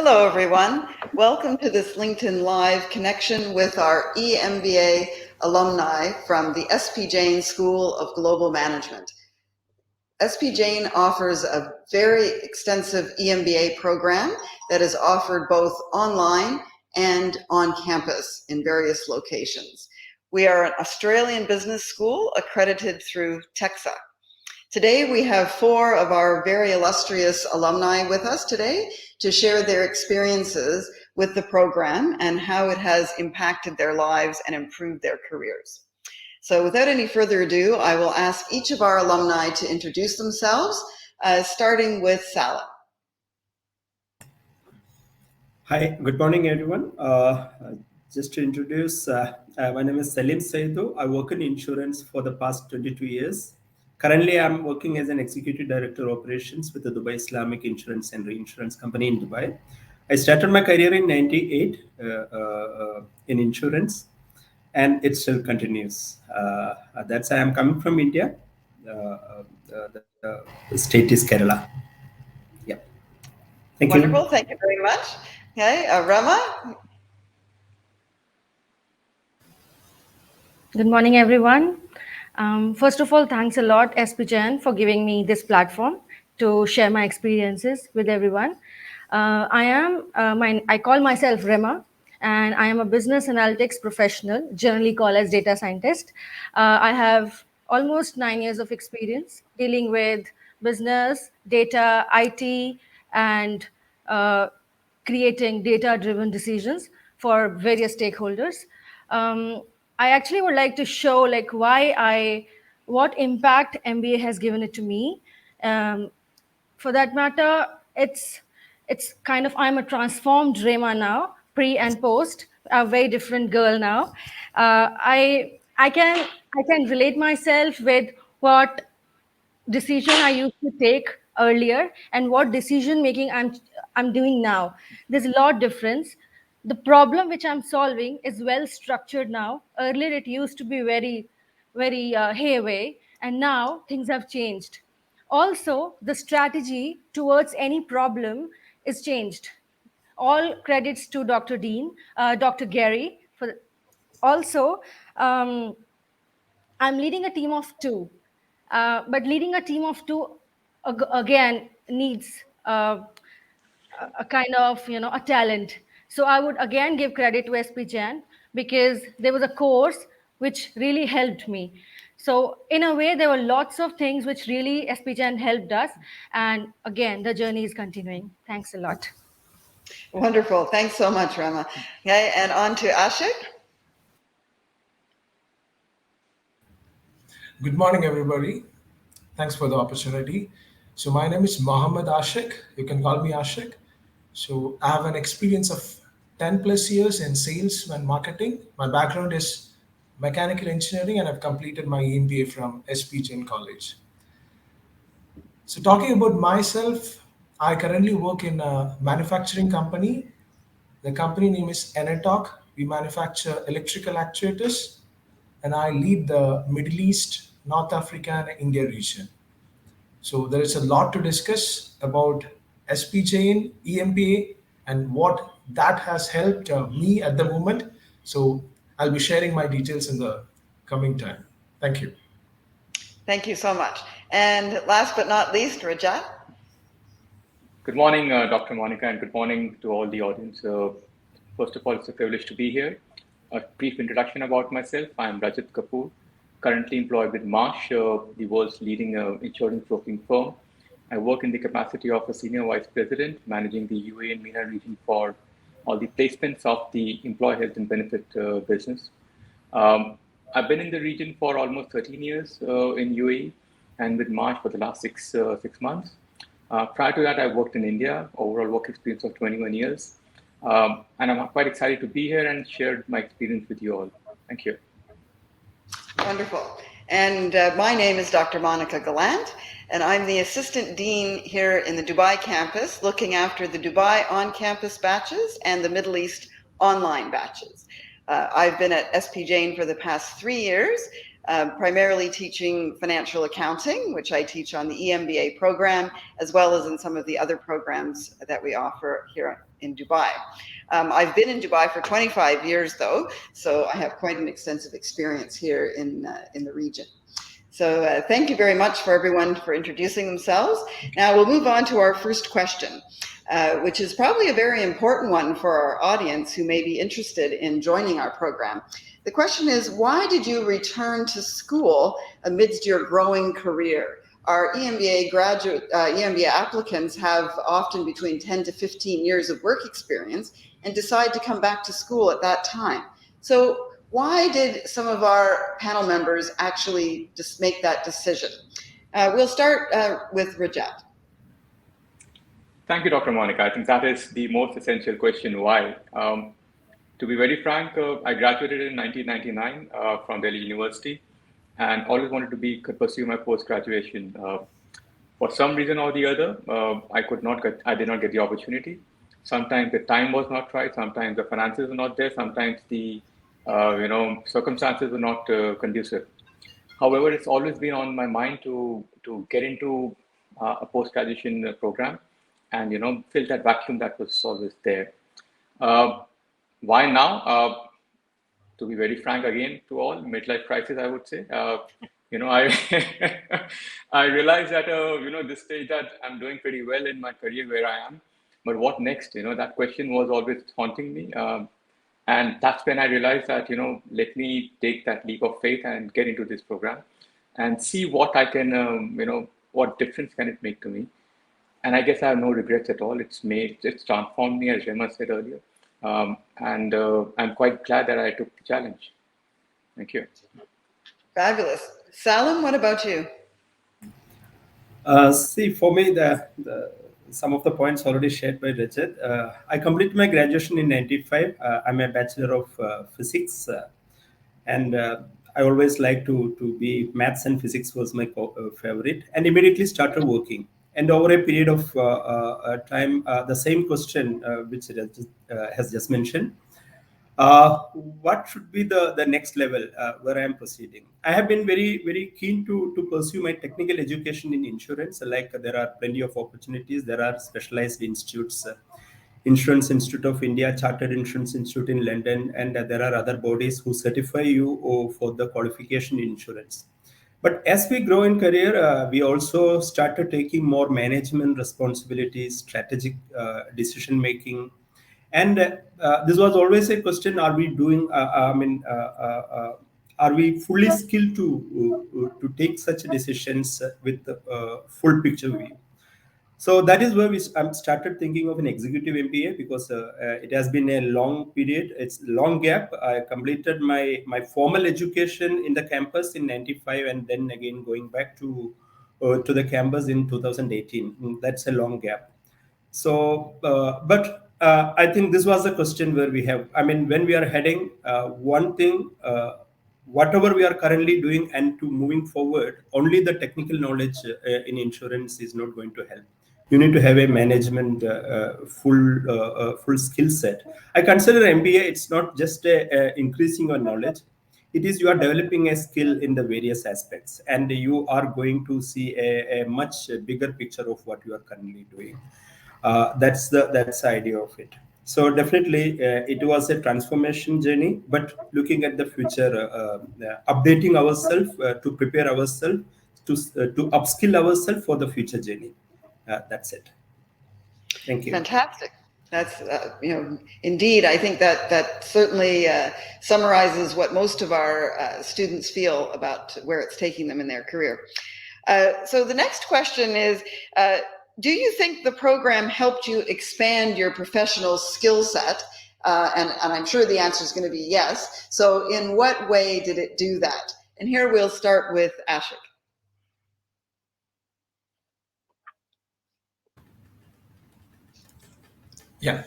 Hello, everyone. Welcome to this LinkedIn Live connection with our EMBA alumni from the SP Jain School of Global Management. SP Jain offers a very extensive EMBA program that is offered both online and on campus in various locations. We are an Australian business school accredited through TEXA. Today we have 4 of our very illustrious alumni with us today to share their experiences with the program and how it has impacted their lives and improved their careers. So without any further ado, I will ask each of our alumni to introduce themselves, starting with Salah. Hi, good morning, everyone. Just to introduce, my name is Salim Saidu. I work in insurance for the past 22 years. Currently, I'm working as an Executive Director of Operations with the Dubai Islamic Insurance and Reinsurance Company in Dubai. I started my career in '98 in insurance, and it still continues. That's why I'm coming from India. The state is Kerala. Yeah. Thank you. Wonderful. Thank you very much. Okay, Rama. Good morning, everyone. First of all, thanks a lot, SP Jain, for giving me this platform to share my experiences with everyone. I call myself Rema, and I am a business analytics professional, generally called as data scientist. I have almost 9 years of experience dealing with business, data, IT, and creating data-driven decisions for various stakeholders. I actually would like to show what impact MBA has given it to me. For that matter, it's kind of, I'm a transformed Rema now, pre and post, a very different girl now. I can relate myself with what decision I used to take earlier and what decision making I'm doing now. There's a lot difference. The problem which I'm solving is well structured now. Earlier it used to be very hayway, and now things have changed. Also, the strategy towards any problem is changed. All credits to Dr. Gary. Also, I'm leading a team of 2, but leading a team of 2 again needs a kind of a talent. So I would again give credit to SP Jain because there was a course which really helped me. So in a way, there were lots of things which really SP Jain helped us, and again the journey is continuing. Thanks a lot. Wonderful. Thanks so much, Rama. Okay, and on to Ashik. Good morning, everybody. Thanks for the opportunity. So my name is Mohammed Ashik. You can call me Ashik. So I have an experience of 10 plus years in sales and marketing. My background is mechanical engineering, and I've completed my EMBA from SP Jain College. So talking about myself, I currently work in a manufacturing company. The company name is Enetalk. We manufacture electrical actuators, and I lead the Middle East, North Africa, and India region. So there is a lot to discuss about SP Jain, EMBA, and what that has helped me at the moment. So I'll be sharing my details in the coming time. Thank you. Thank you so much. And last but not least, Rajat. Good morning, Dr. Monika, and good morning to all the audience. First of all, it's a privilege to be here. A brief introduction about myself. I'm Rajat Kapoor, currently employed with Marsh, the world's leading insurance broking firm. I work in the capacity of a senior vice president, managing the UAE and MENA region for all the placements of the employee health and benefit business. I've been in the region for almost 13 years in UAE, and with Marsh for the last six months. Prior to that, I worked in India, overall work experience of 21 years. And I'm quite excited to be here and share my experience with you all. Thank you. Wonderful. And my name is Dr. Monika Gallant, and I'm the Assistant Dean here in the Dubai campus, looking after the Dubai on-campus batches and the Middle East online batches. I've been at SP Jain for the past 3 years, primarily teaching financial accounting, which I teach on the EMBA program, as well as in some of the other programs that we offer here in Dubai. I've been in Dubai for 25 years, though, so I have quite an extensive experience here in the region. So thank you very much for everyone for introducing themselves. Now we'll move on to our first question, which is probably a very important one for our audience who may be interested in joining our program. The question is, why did you return to school amidst your growing career? Our EMBA applicants have often between 10 to 15 years of work experience and decide to come back to school at that time. So why did some of our panel members actually just make that decision? We'll start with Rajat. Thank you, Dr. Monika. I think that is the most essential question, why? To be very frank, I graduated in 1999 from Delhi University and always wanted to pursue my post-graduation. For some reason or the other, I did not get the opportunity. Sometimes the time was not right. Sometimes the finances were not there. Sometimes the circumstances were not conducive. However, it's always been on my mind to get into a post-graduation program and fill that vacuum that was always there. Why now? To be very frank, again, to all, midlife crisis, I would say. I realized at this stage that I'm doing pretty well in my career where I am, but what next? That question was always haunting me, and that's when I realized that let me take that leap of faith and get into this program, and see what I can, what difference can it make to me. And I guess I have no regrets at all. It's transformed me, as Rama said earlier. And I'm quite glad that I took the challenge. Thank you. Fabulous. Salim, what about you? See, for me, some of the points already shared by Rajat. I completed my graduation in 95. I'm a Bachelor of Physics. And I always like to be maths and physics was my favorite, and immediately started working. And over a period of time, the same question which has just mentioned, what should be the next level where I am proceeding? I have been very, very keen to pursue my technical education in insurance. Like there are plenty of opportunities. There are specialized institutes, Insurance Institute of India, Chartered Insurance Institute in London, and there are other bodies who certify you for the qualification in insurance. But as we grow in career, we also started taking more management responsibilities, strategic decision making. And this was always a question: are we doing? Are we fully skilled to take such decisions with the full picture view? So that is where we started thinking of an executive MBA, because it has been a long period. It's a long gap. I completed my formal education in the campus in 95, and then again going back to the campus in 2018. That's a long gap. So, but I think this was a question where we have, when we are heading one thing, whatever we are currently doing and to moving forward, only the technical knowledge in insurance is not going to help. You need to have a management full skill set. I consider MBA, it's not just increasing your knowledge. It is you are developing a skill in the various aspects, and you are going to see a much bigger picture of what you are currently doing. That's the idea of it. So definitely it was a transformation journey, but looking at the future, updating ourselves to prepare ourselves to upskill ourselves for the future journey. That's it. Thank you. Fantastic. That's, indeed, I think that certainly summarizes what most of our students feel about where it's taking them in their career. So the next question is, do you think the program helped you expand your professional skill set? And I'm sure the answer is going to be yes. So in what way did it do that? And here we'll start with Ashik. Yeah.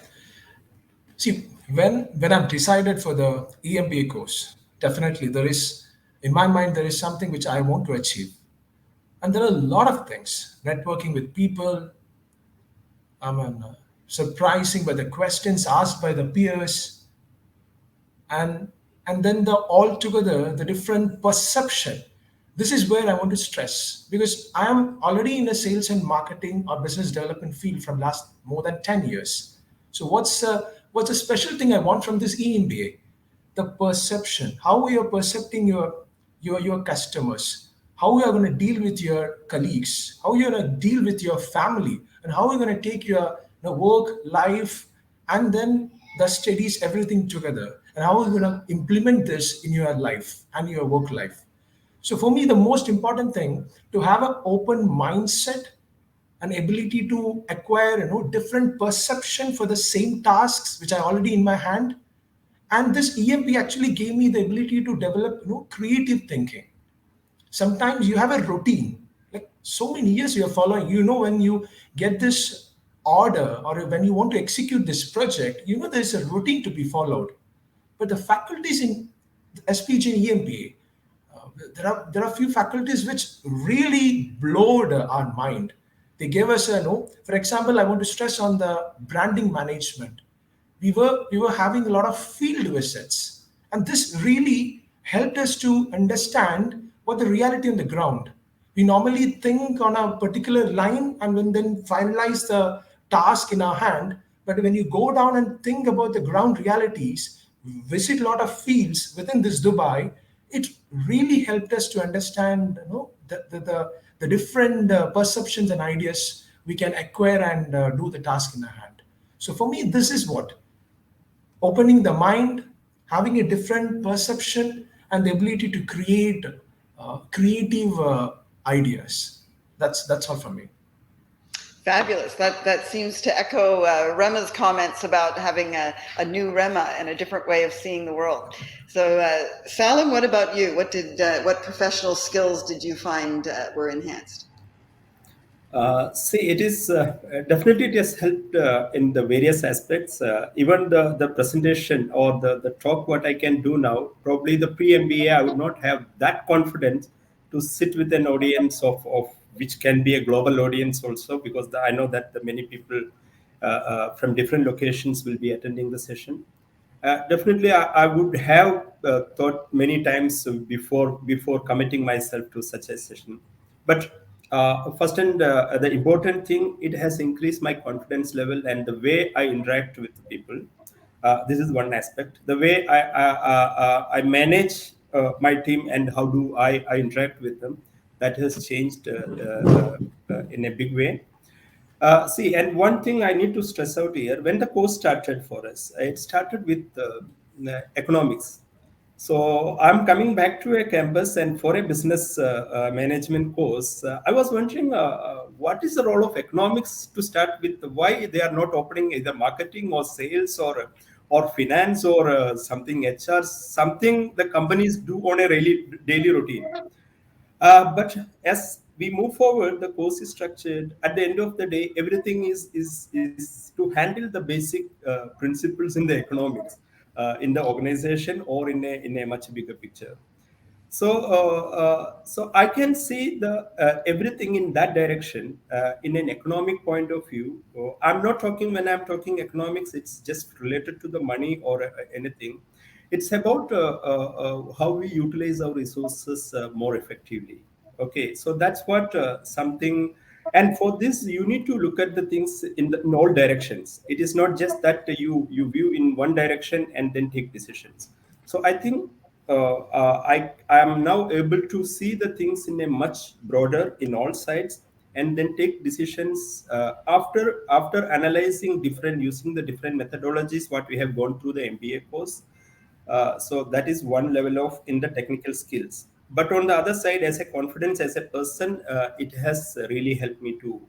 See, when I've decided for the EMBA course, definitely in my mind, there is something which I want to achieve. And there are a lot of things, networking with people, surprising by the questions asked by the peers, and and then the altogether, the different perception. This is where I want to stress, because I am already in a sales and marketing or business development field from last more than 10 years. So what's a special thing I want from this EMBA? The perception, how you are percepting your customers, how you are going to deal with your colleagues, how you're going to deal with your family, and how you're going to take your work life and then the studies, everything together, and how you're going to implement this in your life and your work life. So for me, the most important thing to have an open mindset, an ability to acquire different perception for the same tasks which are already in my hand. And this EMP actually gave me the ability to develop creative thinking. Sometimes you have a routine, like so many years you're following, when you get this order or when you want to execute this project, there's a routine to be followed. But the faculties in SPG and EMPA, there are few faculties which really blowed our mind. They gave us a no. For example, I want to stress on the branding management. We were having a lot of field visits, and this really helped us to understand what the reality on the ground. We normally think on a particular line and then finalize the task in our hand. But when you go down and think about the ground realities, visit a lot of fields within this Dubai, it really helped us to understand the different perceptions and ideas we can acquire and do the task in our hand. So for me, this is what opening the mind, having a different perception, and the ability to create creative ideas. That's all for me. Fabulous. That seems to echo Rema's comments about having a new Rema and a different way of seeing the world. So, Salim, what about you? What professional skills did you find were enhanced? See, it is definitely it has helped in the various aspects. Even the presentation or the talk, what I can do now, probably the pre-MBA, I would not have that confidence to sit with an audience of which can be a global audience also, because I know that the many people from different locations will be attending the session. Definitely, I would have thought many times before committing myself to such a session. But first and the important thing, it has increased my confidence level and the way I interact with people. This is one aspect. The way I manage my team and how do I interact with them, that has changed in a big way. See, and one thing I need to stress out here, when the course started for us, it started with economics. So I'm coming back to a campus, and for a business management course, I was wondering what is the role of economics to start with? Why they are not opening either marketing or sales or finance or something HR, something the companies do on a daily routine. But as we move forward, the course is structured. At the end of the day, everything is to handle the basic principles in the economics in the organization or in a much bigger picture. So I can see the everything in that direction in an economic point of view. I'm not talking when I'm talking economics. It's just related to the money or anything. It's about how we utilize our resources more effectively. Okay, so that's what something. And for this, you need to look at the things in all directions. It is not just that you view in one direction and then take decisions. So I think I am now able to see the things in a much broader in all sides and then take decisions after analyzing different using the different methodologies what we have gone through the MBA course. So that is one level of in the technical skills. But on the other side, as a confidence as a person, it has really helped me to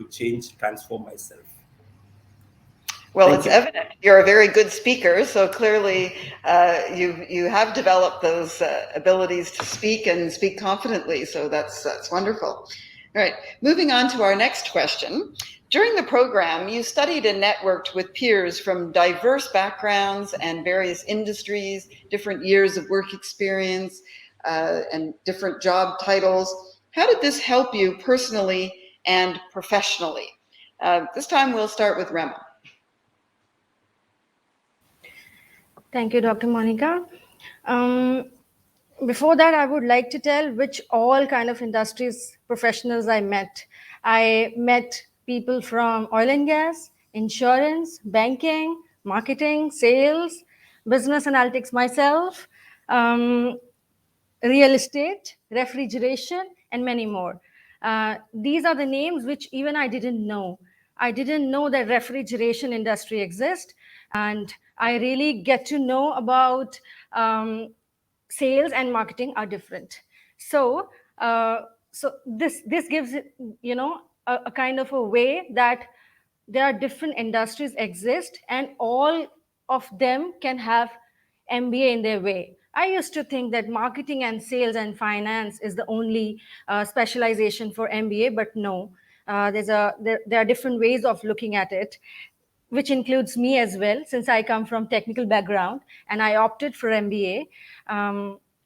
change, transform myself. Well, Thank it's you. evident you're a very good speaker, so clearly you have developed those abilities to speak and speak confidently. So that's wonderful. All right, moving on to our next question. During the program, you studied and networked with peers from diverse backgrounds and various industries, different years of work experience, and different job titles. How did this help you personally and professionally? This time we'll start with Rema. Thank you, Dr. Monika. Before that, I would like to tell which all kind of industries professionals I met. I met people from oil and gas, insurance, banking, marketing, sales, business analytics myself, real estate, refrigeration, and many more. These are the names which even I didn't know. I didn't know that refrigeration industry exists, and I really get to know about sales and marketing are different. So, this gives it, a kind of a way that there are different industries exist, and all of them can have MBA in their way. I used to think that marketing and sales and finance is the only specialization for MBA, but no. There are different ways of looking at it, which includes me as well, since I come from technical background and I opted for MBA.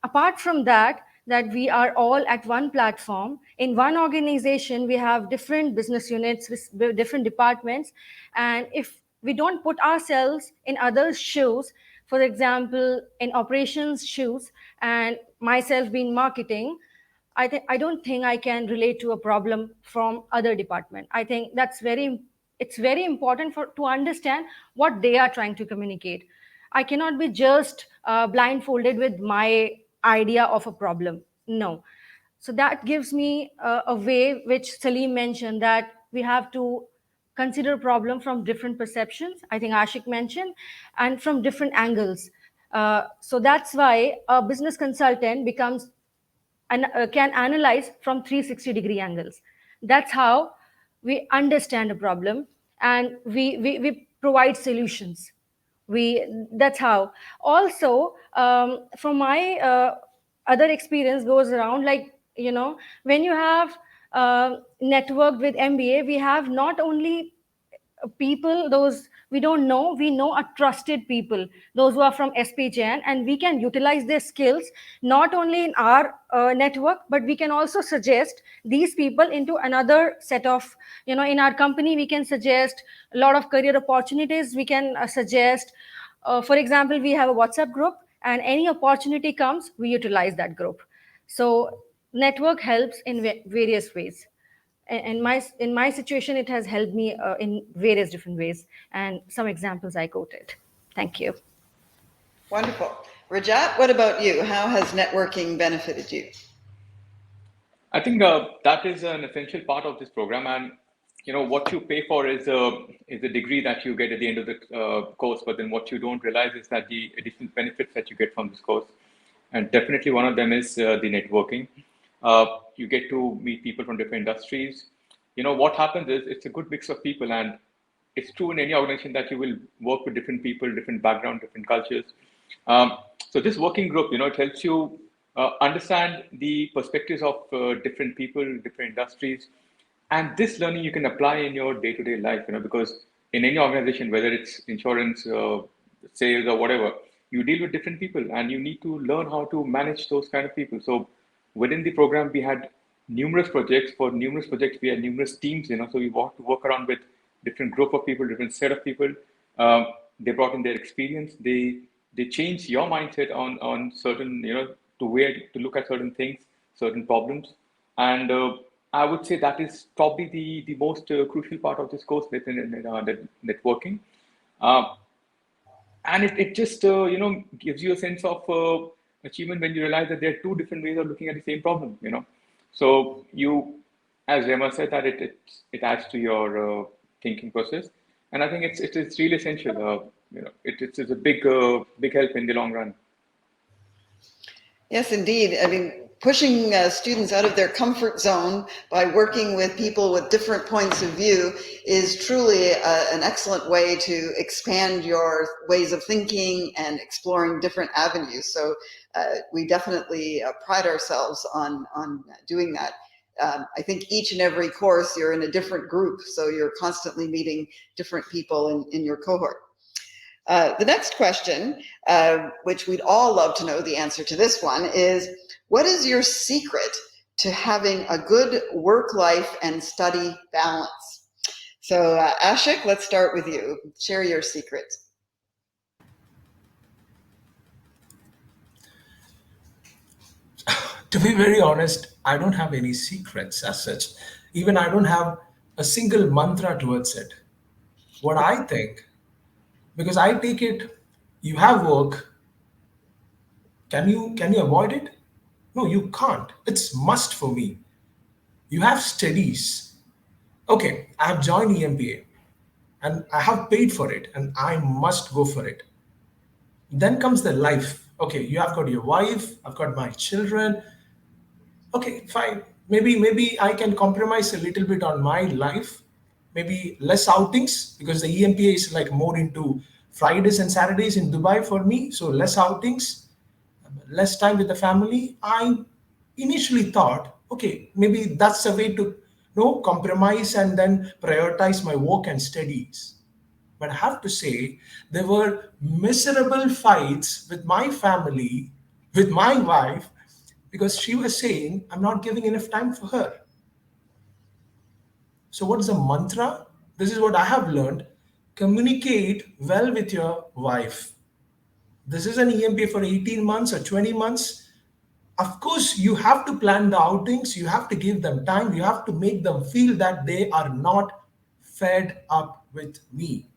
Apart from that, that we are all at one platform in one organization, we have different business units with different departments, and if we don't put ourselves in others' shoes, for example, in operations shoes, and myself being marketing, I don't think I can relate to a problem from other department. I think it's very important to understand what they are trying to communicate. I cannot be just blindfolded with my idea of a problem. No. So that gives me a way which Salim mentioned, that we have to consider problem from different perceptions. I think Ashik mentioned, and from different angles. So that's why a business consultant becomes and can analyze from 360-degree angles. That's how we understand a problem, and we provide solutions. That's how. Also, from my other experience goes around, like, when you have networked with MBA, we have not only people those we don't know, we know are trusted people, those who are from SPJN, and we can utilize their skills not only in our network, but we can also suggest these people into another set of, in our company we can suggest a lot of career opportunities. We can suggest, for example, we have a WhatsApp group, and any opportunity comes, we utilize that group. So network helps in various ways. In my situation, it has helped me in various different ways, and some examples I quoted. Thank you. Wonderful. Rajat, what about you? How has networking benefited you? I think that is an essential part of this program, and what you pay for is the degree that you get at the end of the course. But then what you don't realize is that the additional benefits that you get from this course, and definitely one of them is the networking. You get to meet people from different industries. What happens is it's a good mix of people, and it's true in any organization that you will work with different people, different background, different cultures. So this working group, it helps you understand the perspectives of different people, different industries, and this learning you can apply in your day-to-day life. Because in any organization, whether it's insurance, sales, or whatever, you deal with different people, and you need to learn how to manage those kind of people. So within the program, we had numerous projects. For numerous projects, we had numerous teams. So we walked to work around with different group of people, different set of people. They brought in their experience. They change your mindset on certain, to where to look at certain things, certain problems. And I would say that is probably the most crucial part of this course, within networking. And it just, gives you a sense of achievement when you realize that there are two different ways of looking at the same problem, So you, as Rema said, that it adds to your thinking process. And I think it's really essential. It's a big help in the long run. Yes, indeed. I mean, pushing students out of their comfort zone by working with people with different points of view is truly an excellent way to expand your ways of thinking and exploring different avenues. So we definitely pride ourselves on doing that. I think each and every course you're in a different group, so you're constantly meeting different people in your cohort. The next question, which we'd all love to know the answer to this one, is what is your secret to having a good work-life and study balance? So Ashik, let's start with you. Share your secret. To be very honest, I don't have any secrets as such. Even I don't have a single mantra towards it. What I think, because I take it, you have work, can you avoid it? No, you can't. It's must for me. You have studies. Okay, I have joined EMBA and I have paid for it and I must go for it. Then comes the life. Okay, you have got your wife, I've got my children. Okay, fine. Maybe I can compromise a little bit on my life. Maybe less outings because the EMPA is like more into Fridays and Saturdays in Dubai for me. So less outings, less time with the family. I initially thought, okay, maybe that's a way to compromise and then prioritize my work and studies. But I have to say, there were miserable fights with my family, with my wife, because she was saying, I'm not giving enough time for her. So, what is the mantra? This is what I have learned. Communicate well with your wife. This is an EMBA for 18 months or 20 months. Of course, you have to plan the outings, you have to give them time, you have to make them feel that they are not fed up with me.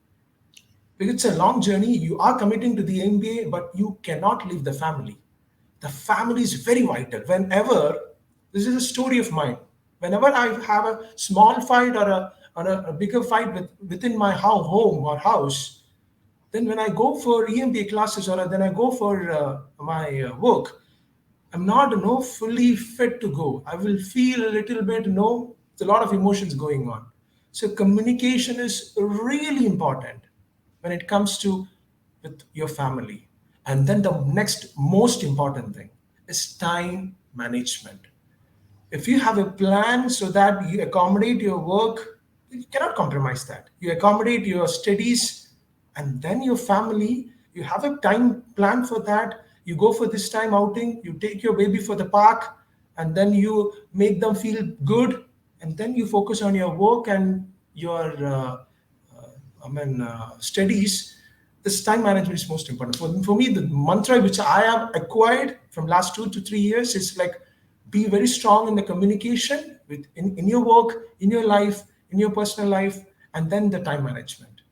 Because it's a long journey. You are committing to the MBA, but you cannot leave the family. The family is very vital. Whenever, this is a story of mine, whenever I have a small fight or a bigger fight within my home or house, then when I go for EMBA classes or then I go for my work, I'm not fully fit to go. I will feel a little bit it's a lot of emotions going on. So communication is really important when it comes to with your family. And then the next most important thing is time management. If you have a plan so that you accommodate your work, you cannot compromise that. You accommodate your studies and then your family, you have a time plan for that. You go for this time outing, you take your baby for the park, and then you make them feel good, and then you focus on your work and your studies. This time management is most important. For me, the mantra which I have acquired from last 2 to 3 years is like be very strong in the communication in your work, in your life, in your personal life, and then the time management.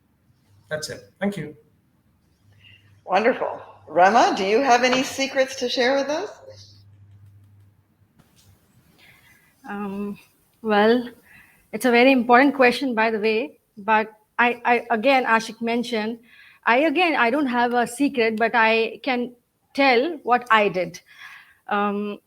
That's it. Thank you. Wonderful. Rama, do you have any secrets to share with us? Well, it's a very important question, by the way. But I again, Ashik mentioned, I don't have a secret, but I can tell what I did. Um,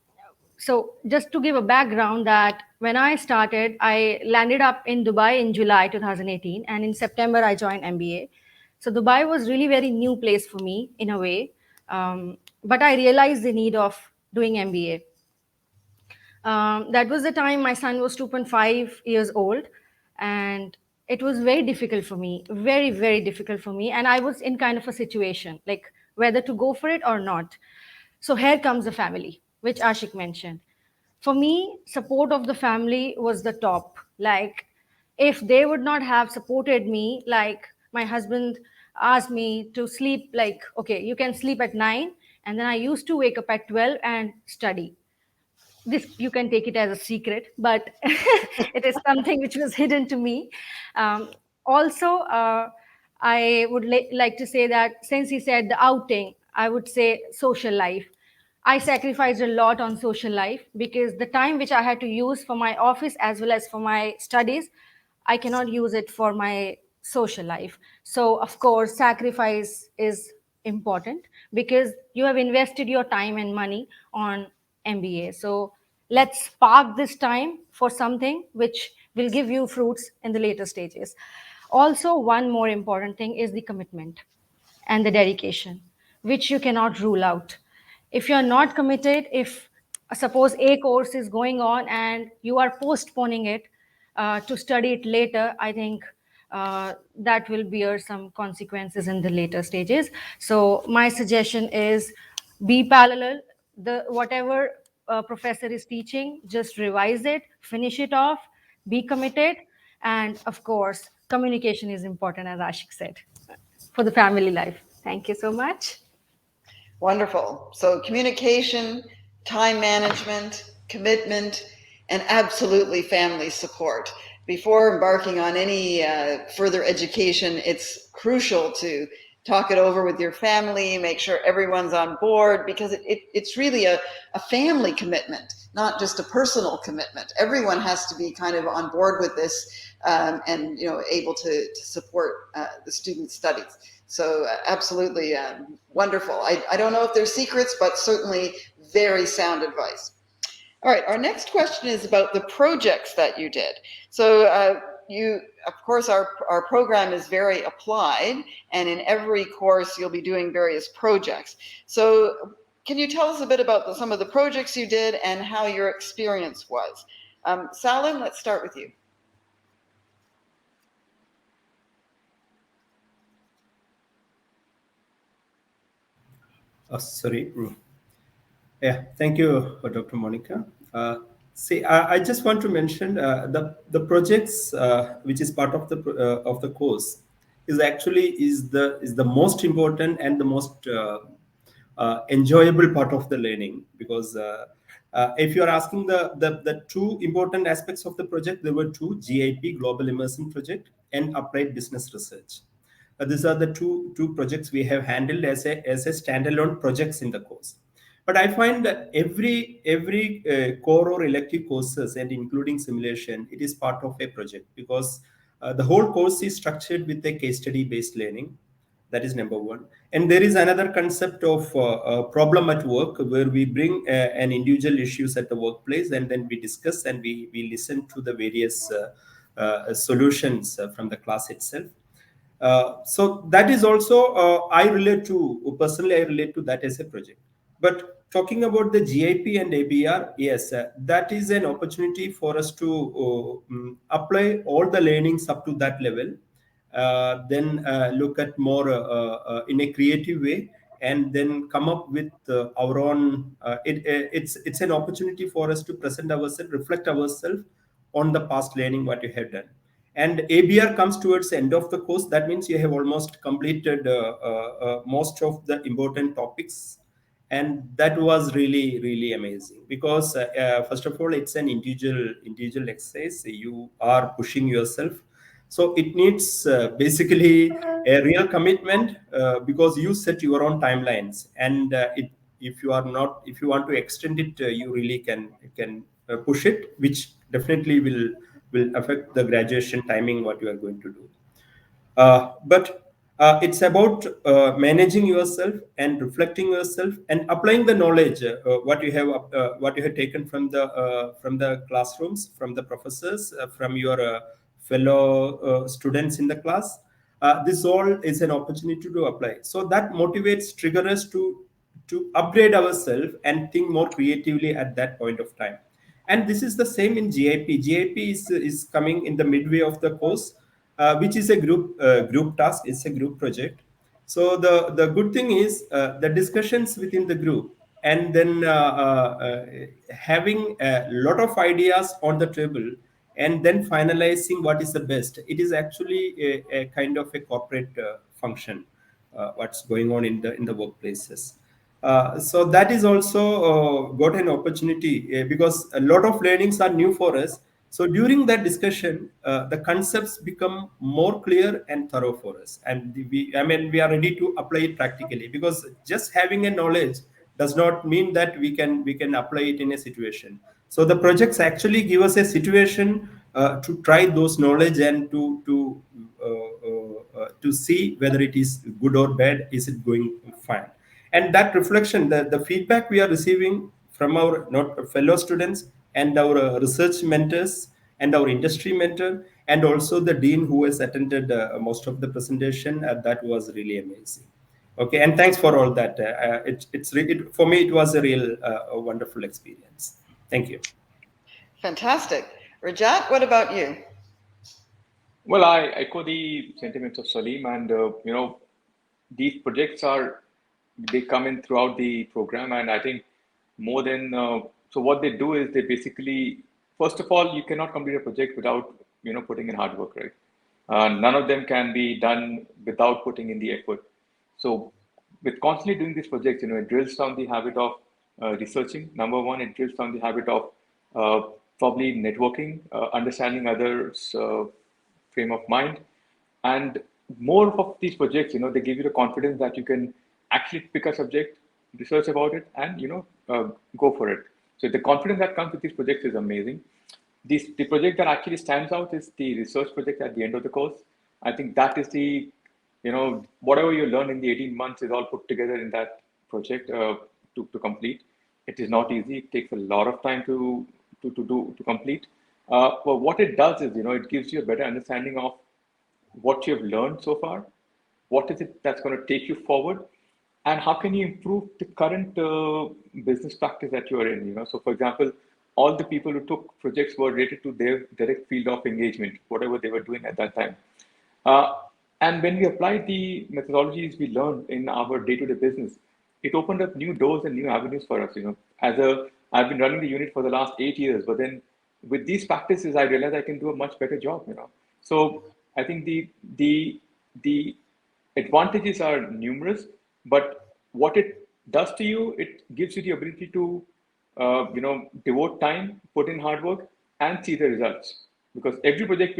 so just to give a background that when I started, I landed up in Dubai in July 2018, and in September I joined MBA. So Dubai was really very new place for me in a way, but I realized the need of doing MBA. That was the time my son was 2.5 years old, and it was very difficult for me, very, very difficult for me. And I was in kind of a situation like whether to go for it or not. So here comes the family, which Ashik mentioned. For me, support of the family was the top. Like, if they would not have supported me, like my husband asked me to sleep, like, okay, you can sleep at 9, and then I used to wake up at 12 and study. This you can take it as a secret, but it is something which was hidden to me. Also, I would like to say that since he said the outing, I would say social life. I sacrificed a lot on social life because the time which I had to use for my office as well as for my studies, I cannot use it for my social life. So, of course, sacrifice is important because you have invested your time and money on MBA. So, let's park this time for something which will give you fruits in the later stages. Also, one more important thing is the commitment and the dedication, which you cannot rule out. If you're not committed, if suppose a course is going on and you are postponing it to study it later, I think that will bear some consequences in the later stages. So my suggestion is be parallel. The whatever professor is teaching, just revise it, finish it off, be committed, and of course, communication is important, as Ashik said, for the family life. Thank you so much. Wonderful. So communication, time management, commitment, and absolutely family support. Before embarking on any further education, it's crucial to talk it over with your family, make sure everyone's on board, because it's really a family commitment, not just a personal commitment. Everyone has to be kind of on board with this and able to support the student's studies. So absolutely wonderful. I don't know if there's secrets, but certainly very sound advice. All right, our next question is about the projects that you did. So of course, our program is very applied, and in every course you'll be doing various projects. So can you tell us a bit about some of the projects you did and how your experience was? Salim, let's start with you. Sorry. Yeah, thank you, Dr. Monika. See, I just want to mention the projects which is part of the course is the most important and the most enjoyable part of the learning, because if you are asking the two important aspects of the project, there were two: GIP, Global Immersion Project, and Applied Business Research. These are the two projects we have handled as a standalone projects in the course. But I find that every core or elective courses, and including simulation, it is part of a project, because the whole course is structured with a case study based learning. That is number one. And there is another concept of problem at work, where we bring an individual issues at the workplace, and then we discuss and we listen to the various solutions from the class itself. So that is also I relate to that as a project. But talking about the GIP and ABR, yes, that is an opportunity for us to apply all the learnings up to that level. Then look at more in a creative way, and then come up with our own. It's an opportunity for us to present ourselves, reflect ourselves on the past learning what you have done. And ABR comes towards the end of the course. That means you have almost completed most of the important topics, and that was really amazing, because first of all, it's an individual exercise. You are pushing yourself, so it needs basically a real commitment, because you set your own timelines, and if you want to extend it, you really can push it, which definitely will affect the graduation timing what you are going to do. But it's about managing yourself and reflecting yourself and applying the knowledge what you have taken from the classrooms, from the professors, from your fellow students in the class. This all is an opportunity to apply. So that motivates, triggers us to upgrade ourselves and think more creatively at that point of time. And this is the same in GIP. GIP is coming in the midway of the course, which is a group task. It's a group project. So the good thing is the discussions within the group, and then having a lot of ideas on the table, and then finalizing what is the best. It is actually a kind of a corporate function, what's going on in the workplaces. So that is also got an opportunity, because a lot of learnings are new for us. So during that discussion, the concepts become more clear and thorough for us, and we are ready to apply it practically, because just having a knowledge does not mean that we can apply it in a situation. So the projects actually give us a situation to try those knowledge, and to see whether it is good or bad, is it going fine. And that reflection, the feedback we are receiving from our fellow students, and our research mentors, and our industry mentor, and also the dean who has attended most of the presentation, that was really amazing. Okay, and thanks for all that. For me, it was a real a wonderful experience. Thank you. Fantastic. Rajat, what about you? Well, I echo the sentiments of Salim, and these projects they come in throughout the program, and I think more than so what they do is they basically, first of all, you cannot complete a project without putting in hard work, right? None of them can be done without putting in the effort. So with constantly doing these projects, it drills down the habit of researching. Number one, it builds on the habit of probably networking, understanding others' frame of mind, and more of these projects, they give you the confidence that you can actually pick a subject, research about it, and go for it. So the confidence that comes with these projects is amazing. The project that actually stands out is the research project at the end of the course. I think that is whatever you learn in the 18 months is all put together in that project to complete. It is not easy. It takes a lot of time to complete. But what it does is, it gives you a better understanding of what you have learned so far, what is it that's going to take you forward, and how can you improve the current business practice that you are in. So for example, all the people who took projects were related to their direct field of engagement, whatever they were doing at that time. And when we applied the methodologies we learned in our day-to-day business, it opened up new doors and new avenues for us. I've been running the unit for the last 8 years, but then with these practices, I realized I can do a much better job. So I think the advantages are numerous, but what it does to you, it gives you the ability to devote time, put in hard work, and see the results. Because every project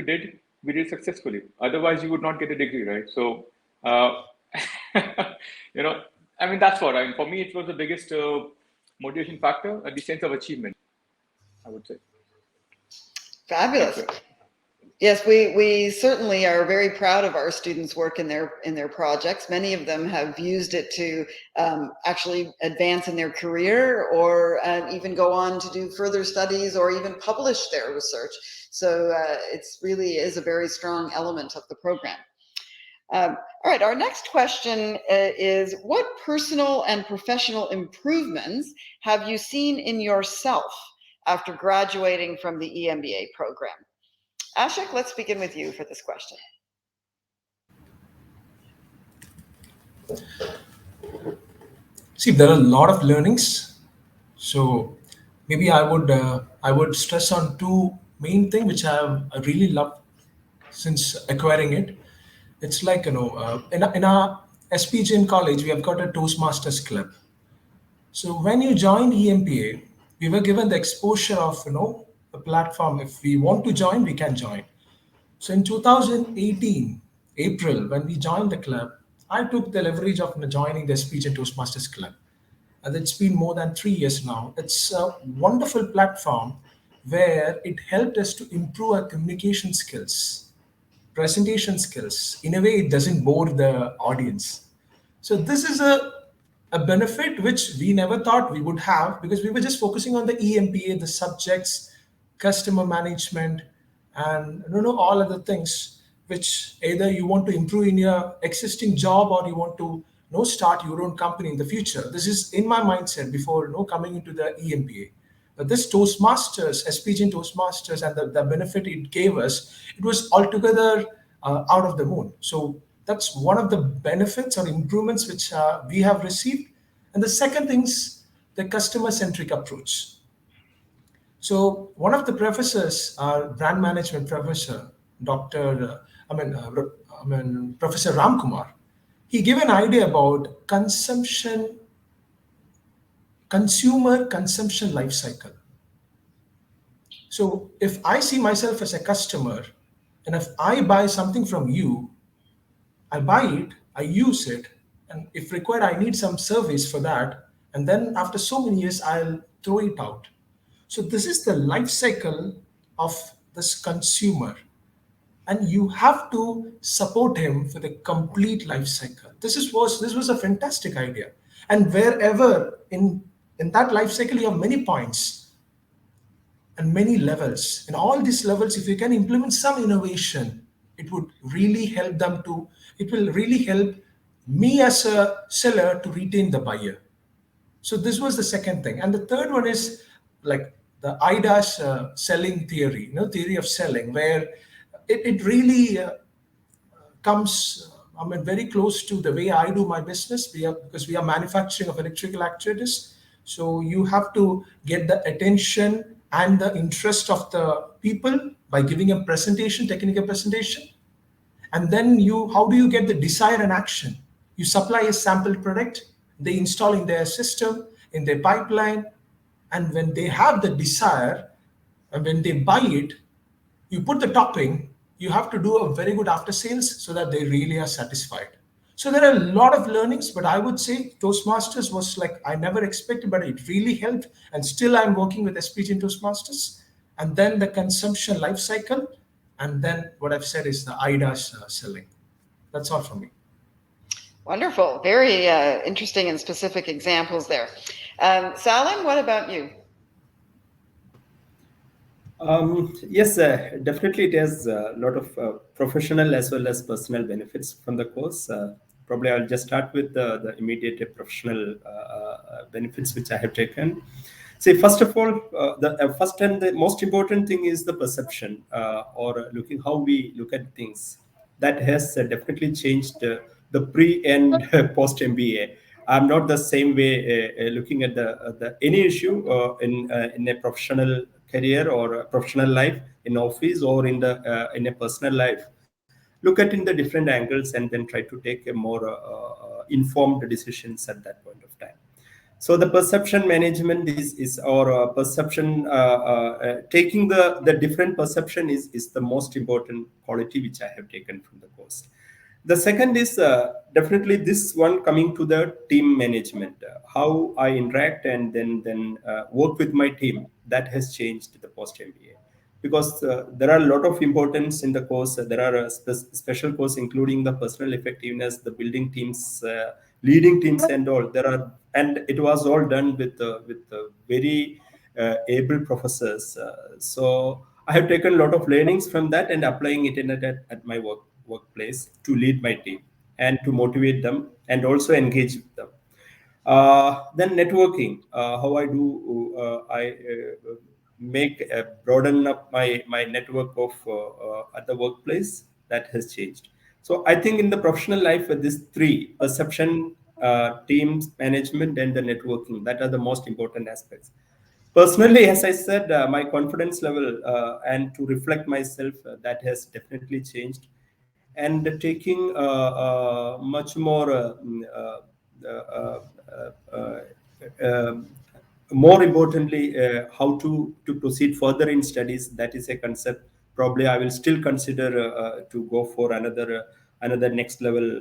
we did successfully. Otherwise, you would not get a degree, right? So, that's what for me, it was the biggest motivation factor, the sense of achievement, I would say. Fabulous. Yes, we certainly are very proud of our students' work in their projects. Many of them have used it to actually advance in their career, or even go on to do further studies, or even publish their research. So it's really is a very strong element of the program. All right, our next question is, what personal and professional improvements have you seen in yourself after graduating from the EMBA program? Ashik, let's begin with you for this question. See, there are a lot of learnings. So maybe I would stress on two main things which I really loved since acquiring it. It's like, in our SPJ in college, we have got a Toastmasters club. So when you join EMPA, we were given the exposure of, a platform. If we want to join, we can join. So in 2018, April, when we joined the club, I took the leverage of joining the Speech and Toastmasters Club. And it's been more than 3 years now. It's a wonderful platform where it helped us to improve our communication skills, presentation skills. In a way, it doesn't bore the audience. So this is a benefit which we never thought we would have, because we were just focusing on the EMPA, the subjects, customer management, and all other things which either you want to improve in your existing job, or you want to start your own company in the future. This is in my mindset before coming into the EMPA. But this Toastmasters, SPG Toastmasters, and the benefit it gave us, it was altogether out of the moon. So that's one of the benefits or improvements which we have received. And the second thing is the customer-centric approach. So one of the professors, our brand management professor, Professor Ram Kumar, he gave an idea about consumer consumption life cycle. So if I see myself as a customer, and if I buy something from you, I buy it, I use it, and if required, I need some service for that. And then after so many years, I'll throw it out. So this is the life cycle of this consumer, and you have to support him for the complete life cycle. This was a fantastic idea. And wherever in that life cycle, you have many points and many levels. In all these levels, if you can implement some innovation, it would really help it will really help me as a seller to retain the buyer. So this was the second thing. And the third one is like the IDA's selling theory, theory of selling, where it really comes, very close to the way I do my business. Because we are manufacturing of electrical actuators. So you have to get the attention and the interest of the people by giving a presentation, technical presentation. And then how do you get the desire and action? You supply a sample product, they install in their system, in their pipeline, and when they have the desire and when they buy it, you put the topping, you have to do a very good after sales so that they really are satisfied. So there are a lot of learnings, but I would say Toastmasters was like I never expected, but it really helped. And still I'm working with SPG in Toastmasters. And then the consumption life cycle. And then what I've said is the IDAS selling. That's all from me. Wonderful. Very interesting and specific examples there. Salim, what about you? Yes, definitely it has a lot of professional as well as personal benefits from the course. Probably I'll just start with the immediate professional benefits which I have taken. See, first of all, the first and the most important thing is the perception or looking how we look at things. That has definitely changed the pre and post MBA. I'm not the same way looking at the any issue in a professional career or a professional life in office or in a personal life. Look at in the different angles and then try to take a more informed decisions at that point of time. So the perception management is or perception taking the different perception is the most important quality which I have taken from the course. The second is definitely this one coming to the team management, how I interact and then work with my team. That has changed the post MBA because there are a lot of importance in the course. There are a special course including the personal effectiveness, the building teams, leading teams, and all. There are, and it was all done with very able professors. So I have taken a lot of learnings from that and applying it at my workplace to lead my team and to motivate them and also engage with them. Then networking, how I do, I make broaden up my network of at the workplace. That has changed. So I think in the professional life, these three: perception, teams management, and the networking, that are the most important aspects. Personally, as I said, my confidence level and to reflect myself, that has definitely changed, and taking much more more importantly, how to proceed further in studies. That is a concept. Probably I will still consider to go for another next level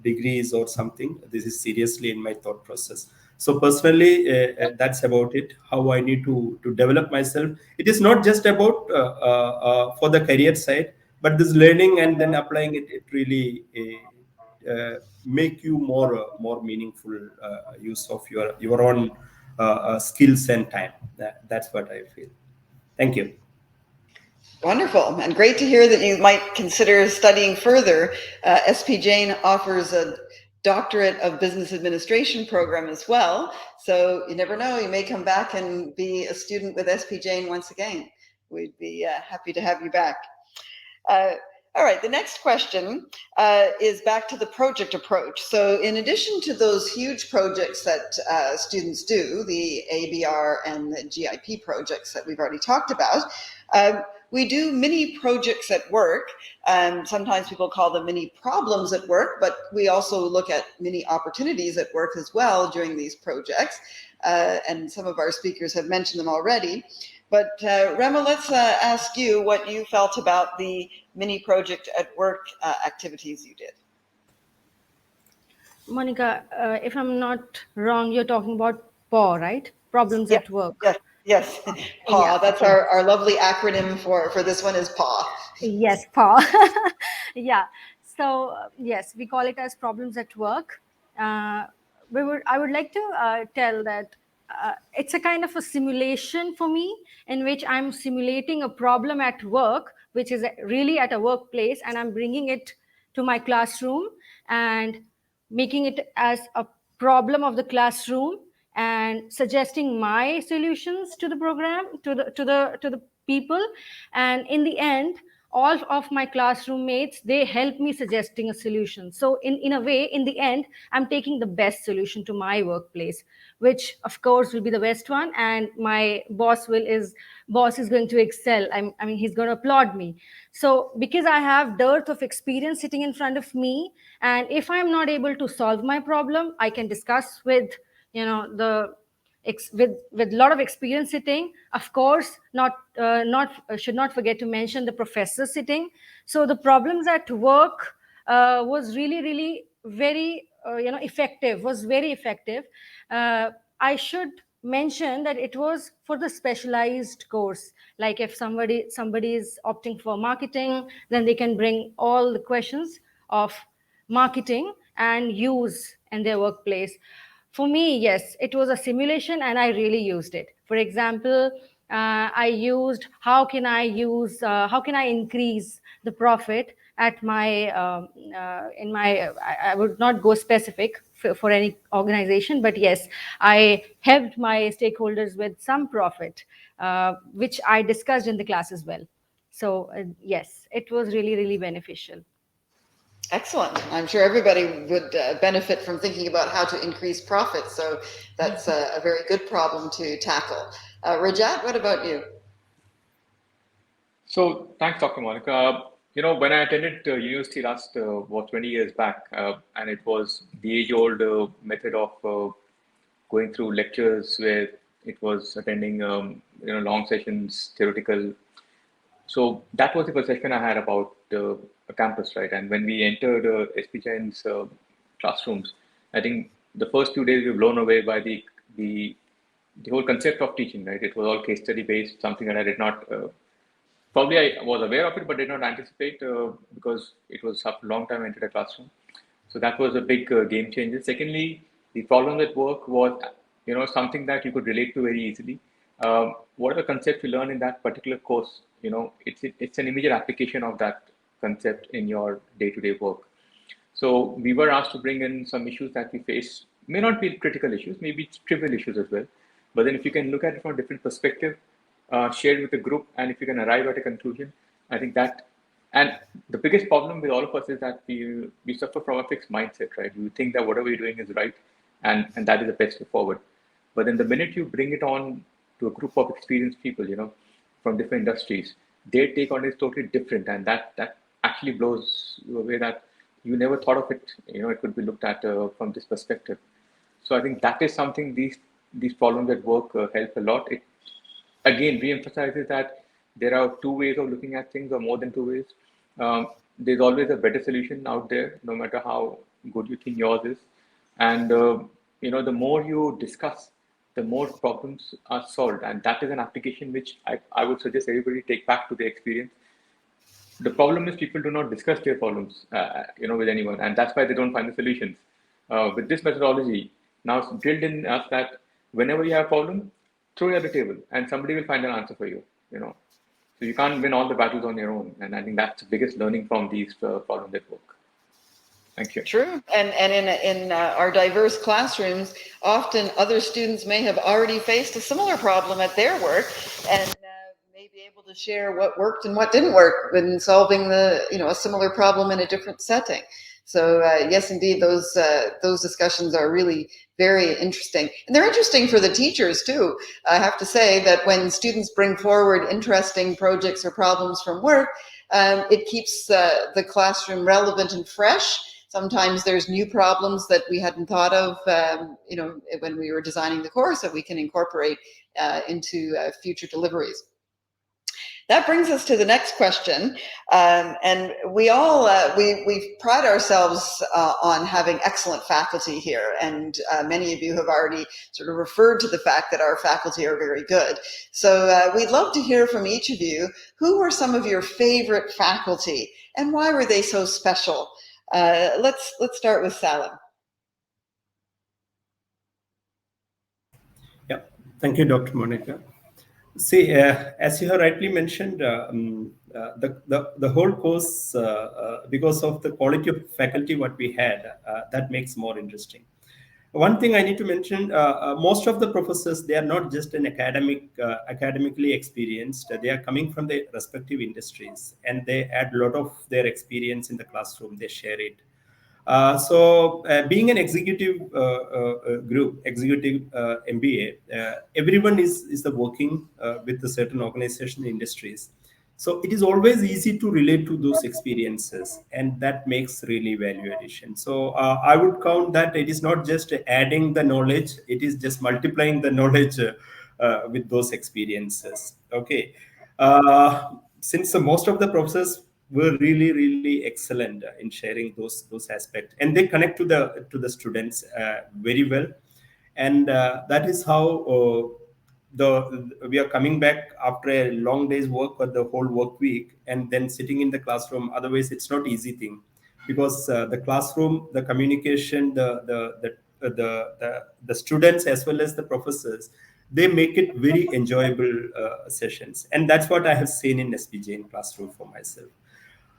degrees or something. This is seriously in my thought process. So personally, that's about it. How I need to develop myself. It is not just about for the career side, but this learning and then applying it. It really make you more meaningful use of your own skills and time. That's what I feel. Thank you. Wonderful, and great to hear that you might consider studying further. SP Jain offers a Doctorate of Business Administration program as well, so you never know, you may come back and be a student with SP Jain once again. We'd be happy to have you back. All right, the next question is back to the project approach. So in addition to those huge projects that students do, the ABR and the GIP projects that we've already talked about, we do mini projects at work. Sometimes people call them mini problems at work, but we also look at mini opportunities at work as well during these projects. And some of our speakers have mentioned them already. But Rama, let's ask you what you felt about the mini project at work activities you did. Monika, if I'm not wrong, you're talking about PAW, right? Problems at work. Yes. PAW. Yeah, that's okay. Our lovely acronym for this one is PAW. Yes, PAW. Yeah. So yes, we call it as problems at work. I would like to tell that it's a kind of a simulation for me in which I'm simulating a problem at work, which is really at a workplace, and I'm bringing it to my classroom and making it as a problem of the classroom and suggesting my solutions to the program, to the people. And in the end, all of my classroom mates, they help me suggesting a solution. So in a way, in the end, I'm taking the best solution to my workplace, which of course will be the best one. And my boss is going to excel. I mean, he's going to applaud me. So because I have dearth of experience sitting in front of me, and if I'm not able to solve my problem, I can discuss with with a lot of experience sitting. Of course, should not forget to mention the professors sitting. So the problems at work was really very effective. Was very effective. I should mention that it was for the specialized course. Like if somebody is opting for marketing, then they can bring all the questions of marketing and use in their workplace. For me, yes, it was a simulation and I really used it. For example, I used how can I increase the profit at my in my I would not go specific for any organization, but yes, I helped my stakeholders with some profit, which I discussed in the class as well. So yes, it was really beneficial. Excellent. I'm sure everybody would benefit from thinking about how to increase profits. So that's a very good problem to tackle. Rajat, what about you? So thanks, Dr. Monika. When I attended university last, 20 years back, and it was the age-old method of going through lectures where it was attending, long sessions, theoretical. So that was the perception I had about a campus, right? And when we entered SP Jain's classrooms, I think the first 2 days we were blown away by the whole concept of teaching, right? It was all case study based, something that I did not probably I was aware of it, but did not anticipate because it was a long time into the classroom. So that was a big game changer. Secondly, the problem at work was, something that you could relate to very easily. What are the concepts you learn in that particular course? It's an immediate application of that concept in your day-to-day work. So we were asked to bring in some issues that we face, may not be critical issues, maybe it's trivial issues as well. But then if you can look at it from a different perspective, shared with the group, and if you can arrive at a conclusion, I think that, and the biggest problem with all of us is that we suffer from a fixed mindset, right? You think that whatever you're doing is right, and that is the best way forward. But then the minute you bring it on to a group of experienced people, from different industries, their take on it is totally different, and that actually blows you away that you never thought of it. It could be looked at from this perspective. So I think that is something these problems at work help a lot. It again re-emphasizes that there are two ways of looking at things, or more than two ways. There's always a better solution out there, no matter how good you think yours is. And the more you discuss, the more problems are solved, and that is an application which I would suggest everybody take back to their experience. The problem is people do not discuss their problems, with anyone, and that's why they don't find the solutions. With this methodology, now it's drilled in us that whenever you have a problem, throw it at the table, and somebody will find an answer for you. So you can't win all the battles on your own, and I think that's the biggest learning from these problems at work. Thank you. True, and in our diverse classrooms, often other students may have already faced a similar problem at their work, and may be able to share what worked and what didn't work when solving a similar problem in a different setting. So yes, indeed, those discussions are really very interesting, and they're interesting for the teachers too. I have to say that when students bring forward interesting projects or problems from work, it keeps the classroom relevant and fresh. Sometimes there's new problems that we hadn't thought of, when we were designing the course that we can incorporate into future deliveries. That brings us to the next question, and we pride ourselves on having excellent faculty here, and many of you have already sort of referred to the fact that our faculty are very good. So we'd love to hear from each of you. Who were some of your favorite faculty, and why were they so special? Let's start with Salim. Yeah, thank you, Dr. Monika. See, as you have rightly mentioned, the whole course, because of the quality of faculty what we had, that makes more interesting. One thing I need to mention, most of the professors, they are not just an academically experienced, they are coming from their respective industries, and they add a lot of their experience in the classroom, they share it. So being an executive group, executive MBA, everyone is the working with a certain organization industries. So it is always easy to relate to those experiences, and that makes really value addition. So I would count that it is not just adding the knowledge; it is just multiplying the knowledge with those experiences. Okay, since most of the professors were really excellent in sharing those aspects, and they connect to the students very well, and that is how. The we are coming back after a long day's work or the whole work week, and then sitting in the classroom. Otherwise it's not easy thing, because the classroom, the communication, the students as well as the professors, they make it very enjoyable sessions, and that's what I have seen in SPJ in classroom for myself.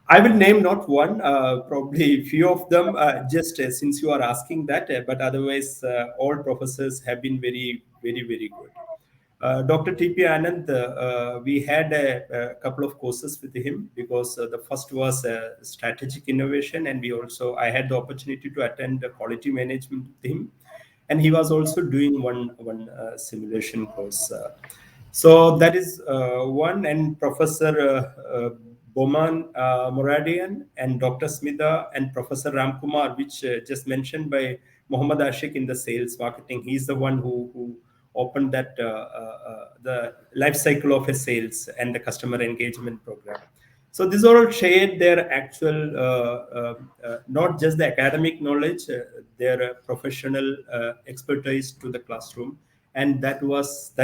I will name not one, probably few of them, just since you are asking that, but otherwise, all professors have been very good. Dr. TP Anand, we had a couple of courses with him, because the first was strategic innovation, and I had the opportunity to attend the quality management with him, and he was also doing one simulation course. So that is one, and Professor Boman Moradian and Dr. Smita and Professor Ramkumar, which just mentioned by Mohammad Ashik in the sales marketing. He's the one who opened that the life cycle of a sales and the customer engagement program. So these all shared their actual, not just the academic knowledge, their professional expertise to the classroom, and that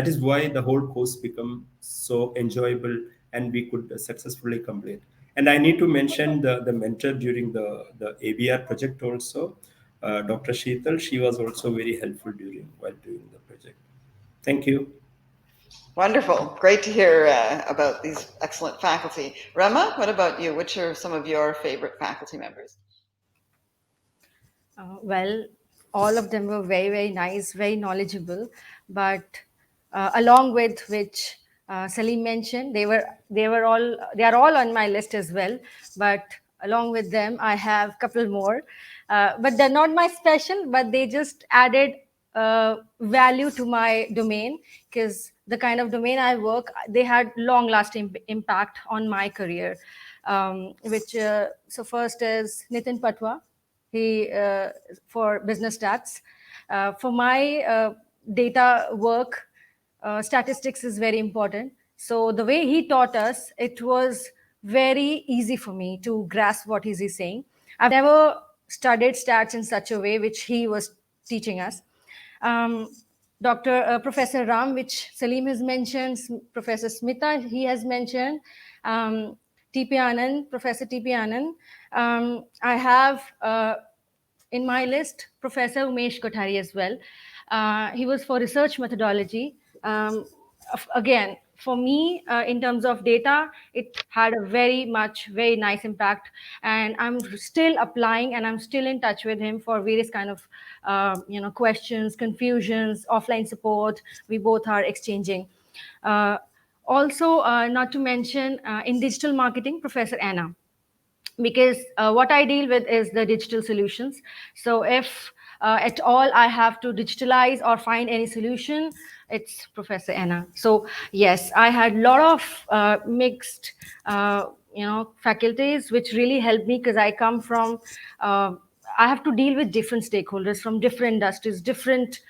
is why the whole course become so enjoyable, and we could successfully complete. And I need to mention the mentor during the ABR project also, Dr. Sheetal. She was also very helpful while doing the project. Thank you. Wonderful. Great to hear about these excellent faculty. Rama, what about you? Which are some of your favorite faculty members? Well, all of them were very nice, very knowledgeable. But along with which Salim mentioned, they are all on my list as well. But along with them, I have a couple more. But they're not my special, but they just added value to my domain, because the kind of domain I work, they had long-lasting impact on my career. Which so first is Nitin Patwa. He for business stats. For my data work, statistics is very important. So the way he taught us, it was very easy for me to grasp what is he saying. I've never studied stats in such a way which he was teaching us. um, Dr. Professor Ram, which Salim has mentioned, Professor Smita, he has mentioned, TP Anand, Professor TP Anand. I have in my list Professor Umesh Kothari as well. He was for research methodology. Again, for me, in terms of data, it had a very nice impact, and I'm still applying, and I'm still in touch with him for various kind of questions, confusions, offline support. We both are exchanging. Also, not to mention, in digital marketing, Professor Anna, because what I deal with is the digital solutions. So if at all I have to digitalize or find any solution, it's Professor Anna. So yes, I had a lot of mixed faculties, which really helped me, because I come from I have to deal with different stakeholders from different industries, different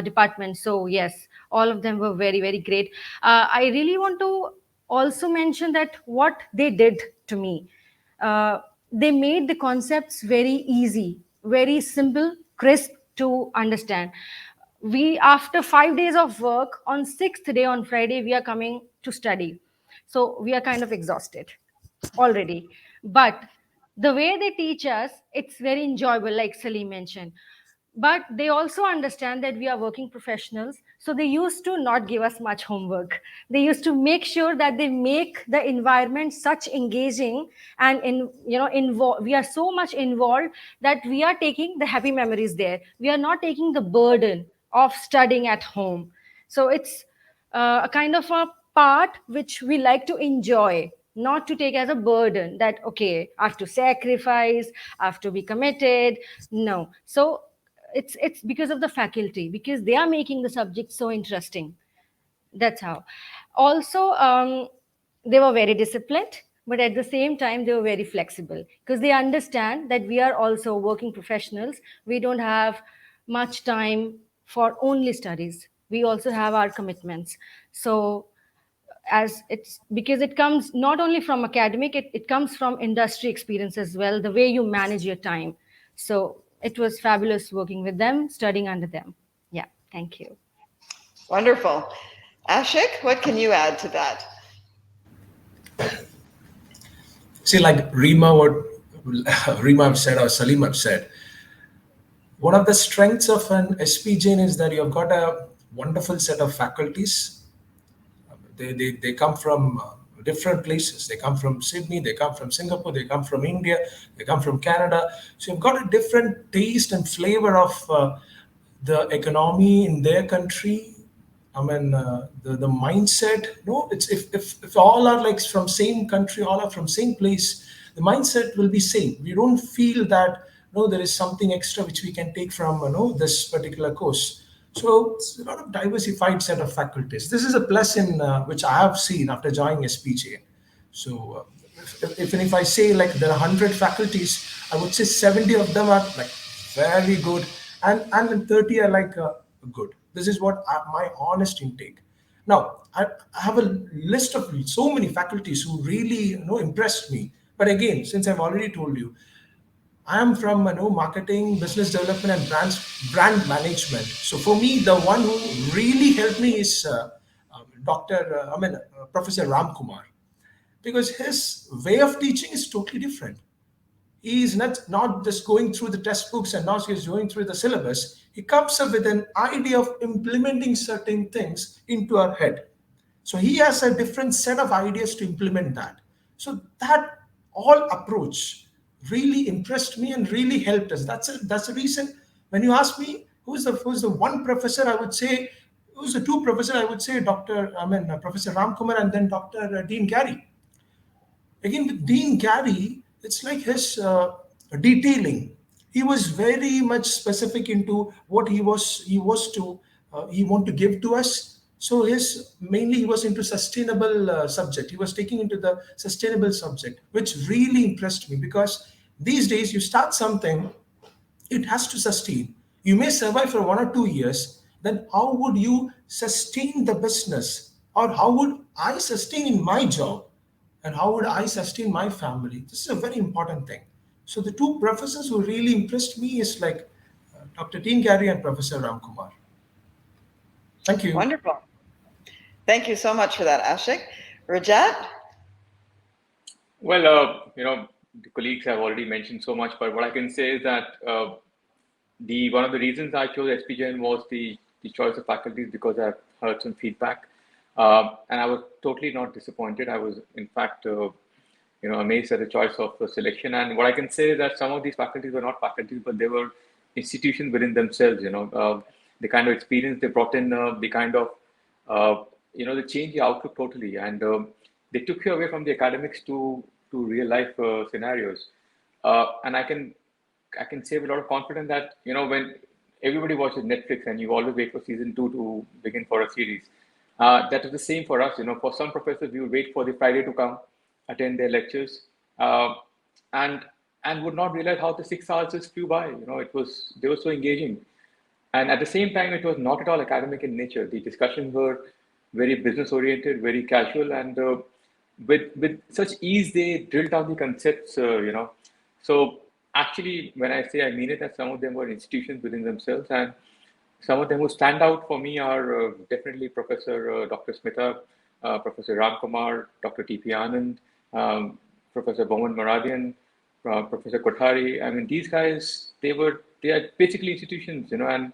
departments. So yes, all of them were very great. I really want to also mention that what they did to me, uh, they made the concepts very easy, very simple, crisp to understand. We, after 5 days of work, on sixth day on Friday, we are coming to study. So we are kind of exhausted already. But the way they teach us, it's very enjoyable, like Salim mentioned. But they also understand that we are working professionals, so they used to not give us much homework. They used to make sure that they make the environment such engaging, and we are so much involved that we are taking the happy memories there. We are not taking the burden of studying at home. So it's a kind of a part which we like to enjoy, not to take as a burden that, okay, I have to sacrifice, I have to be committed. No. So it's because of the faculty, because they are making the subject so interesting. That's how. Also, they were very disciplined, but at the same time they were very flexible, because they understand that we are also working professionals. We don't have much time for only studies, we also have our commitments. So as it's, because it comes not only from academic, it comes from industry experience as well, the way you manage your time. So it was fabulous working with them, studying under them. Yeah, thank you. Wonderful. Ashik, what can you add to that? See, like Rima, what Rima have said or Salim have said, one of the strengths of an SPJN is that you've got a wonderful set of faculties. They come from different places. They come from Sydney, they come from Singapore, they come from India, they come from Canada. So you've got a different taste and flavor of the economy in their country. I mean, the mindset. No, it's if all are like from same country, all are from same place, the mindset will be same. We don't feel that no, there is something extra which we can take from this particular course. So it's a lot of diversified set of faculties. This is a plus in which I have seen after joining SPJ. So if I say like there are 100 faculties, I would say 70 of them are like very good, and 30 are like good. This is what my honest intake. Now I have a list of so many faculties who really impressed me. But again, since I've already told you, I am from marketing, business development, and brand management. So for me, the one who really helped me is Professor Ram Kumar, because his way of teaching is totally different. He is not just going through the textbooks and now he's going through the syllabus. He comes up with an idea of implementing certain things into our head. So he has a different set of ideas to implement that. So that all approach really impressed me and really helped us. That's the reason when you ask me who's the one professor, I would say, who's the two professor, I would say Professor Ram Kumar and then Dr. Dean Gary. Again, with Dean Gary, it's like his detailing. He was very much specific into what he want to give to us. So mainly he was into sustainable subject. He was taking into the sustainable subject, which really impressed me, because these days you start something, it has to sustain. You may survive for 1 or 2 years. Then how would you sustain the business, or how would I sustain in my job, and how would I sustain my family? This is a very important thing. So the two professors who really impressed me is like Dr. Dean Gary and Professor Ram Kumar. Thank you. Wonderful. Thank you so much for that, Ashik. Rajat? Well, the colleagues have already mentioned so much, but what I can say is that one of the reasons I chose SPJN was the choice of faculties, because I've heard some feedback, and I was totally not disappointed. I was, in fact, amazed at the choice of the selection. And what I can say is that some of these faculties were not faculties, but they were institutions within themselves. The kind of experience they brought in, the kind of they changed the outlook totally, and they took you away from the academics to real life scenarios. And I can say with a lot of confidence that when everybody watches Netflix and you always wait for season 2 to begin for a series, that is the same for us. For some professors, we would wait for the Friday to come, attend their lectures, and would not realize how the 6 hours just flew by. They were so engaging. And at the same time, it was not at all academic in nature. The discussions were very business oriented, very casual, and with such ease, they drilled down the concepts, So actually, when I say I mean it, that some of them were institutions within themselves, and some of them who stand out for me are definitely Professor Dr. Smita, Professor Ram Kumar, Dr. T.P. Anand, Professor Bowman Maradian, Professor Kothari. I mean, these guys, they are basically institutions, and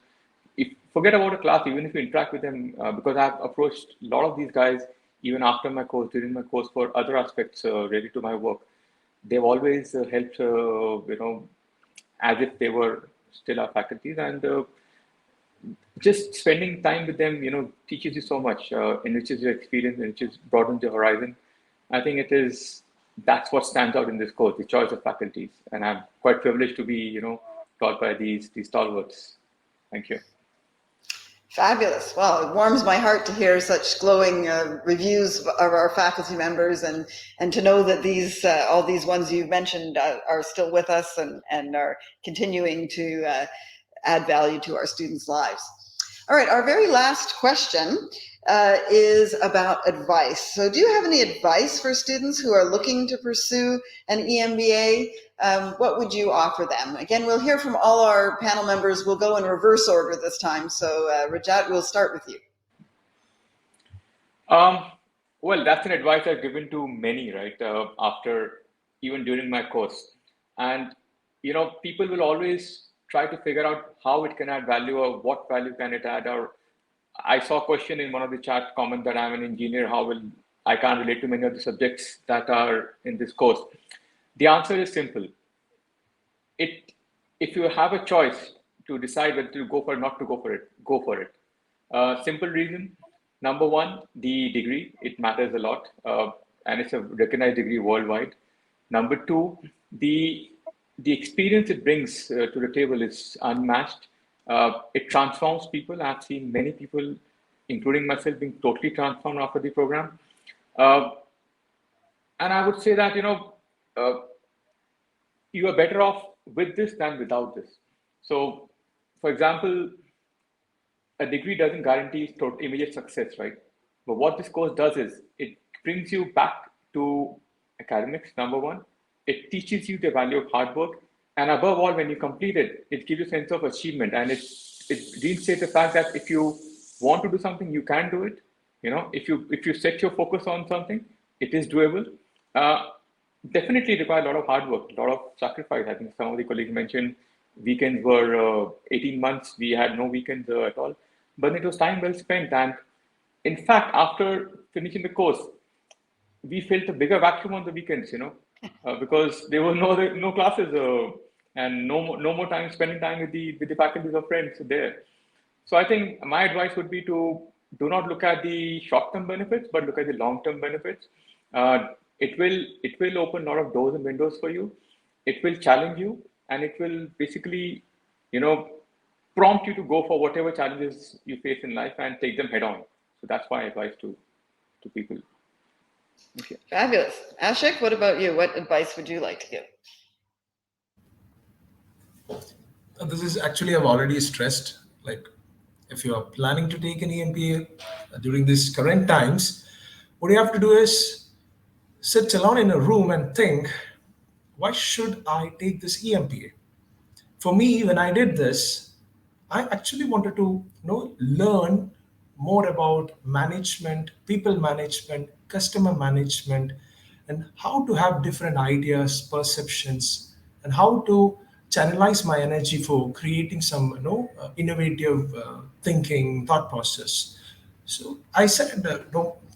forget about a class, even if you interact with them, because I've approached a lot of these guys even after my course, during my course, for other aspects related to my work. They've always helped, as if they were still our faculties, and just spending time with them, teaches you so much, enriches your experience, enriches, broadens your horizon. I think that's what stands out in this course, the choice of faculties, and I'm quite privileged to be, taught by these stalwarts. Thank you. Fabulous. Well, it warms my heart to hear such glowing reviews of our faculty members, and to know that these all these ones you mentioned are still with us and are continuing to add value to our students' lives. All right, our very last question is about advice. So do you have any advice for students who are looking to pursue an EMBA? What would you offer them? Again, we'll hear from all our panel members. We'll go in reverse order this time. So Rajat, we'll start with you. Well, that's an advice I've given to many, right? After even during my course. And, people will always try to figure out how it can add value or what value can it add. Or I saw a question in one of the chat comments that I'm an engineer, I can't relate to many of the subjects that are in this course. The answer is simple. If you have a choice to decide whether to go for it or not to go for it, go for it. Simple reason. Number one, the degree, it matters a lot, and it's a recognized degree worldwide. Number two, the experience it brings to the table is unmatched. It transforms people. I've seen many people, including myself, being totally transformed after the program. And I would say that, you are better off with this than without this. So, for example, a degree doesn't guarantee immediate success, right? But what this course does is it brings you back to academics, number one. It teaches you the value of hard work. And above all, when you complete it, it gives you a sense of achievement. And it reinstates the fact that if you want to do something, you can do it. If you set your focus on something, it is doable. Definitely require a lot of hard work, a lot of sacrifice. I think some of the colleagues mentioned weekends were 18 months. We had no weekends at all, but it was time well spent. And in fact, after finishing the course, we felt a bigger vacuum on the weekends, because there were no classes and no more time spending time with the faculties or friends there. So I think my advice would be to do not look at the short-term benefits, but look at the long-term benefits. It will open a lot of doors and windows for you. It will challenge you, and it will basically, prompt you to go for whatever challenges you face in life and take them head on. So that's my advice to people. Okay. Fabulous. Ashik, what about you? What advice would you like to give? This is actually, I've already stressed, like if you are planning to take an EMBA during these current times, what you have to do is sit alone in a room and think, why should I take this EMBA? For me, when I did this, I actually wanted to learn more about management, people management, customer management, and how to have different ideas, perceptions, and how to channelize my energy for creating some innovative thinking, thought process. So I said,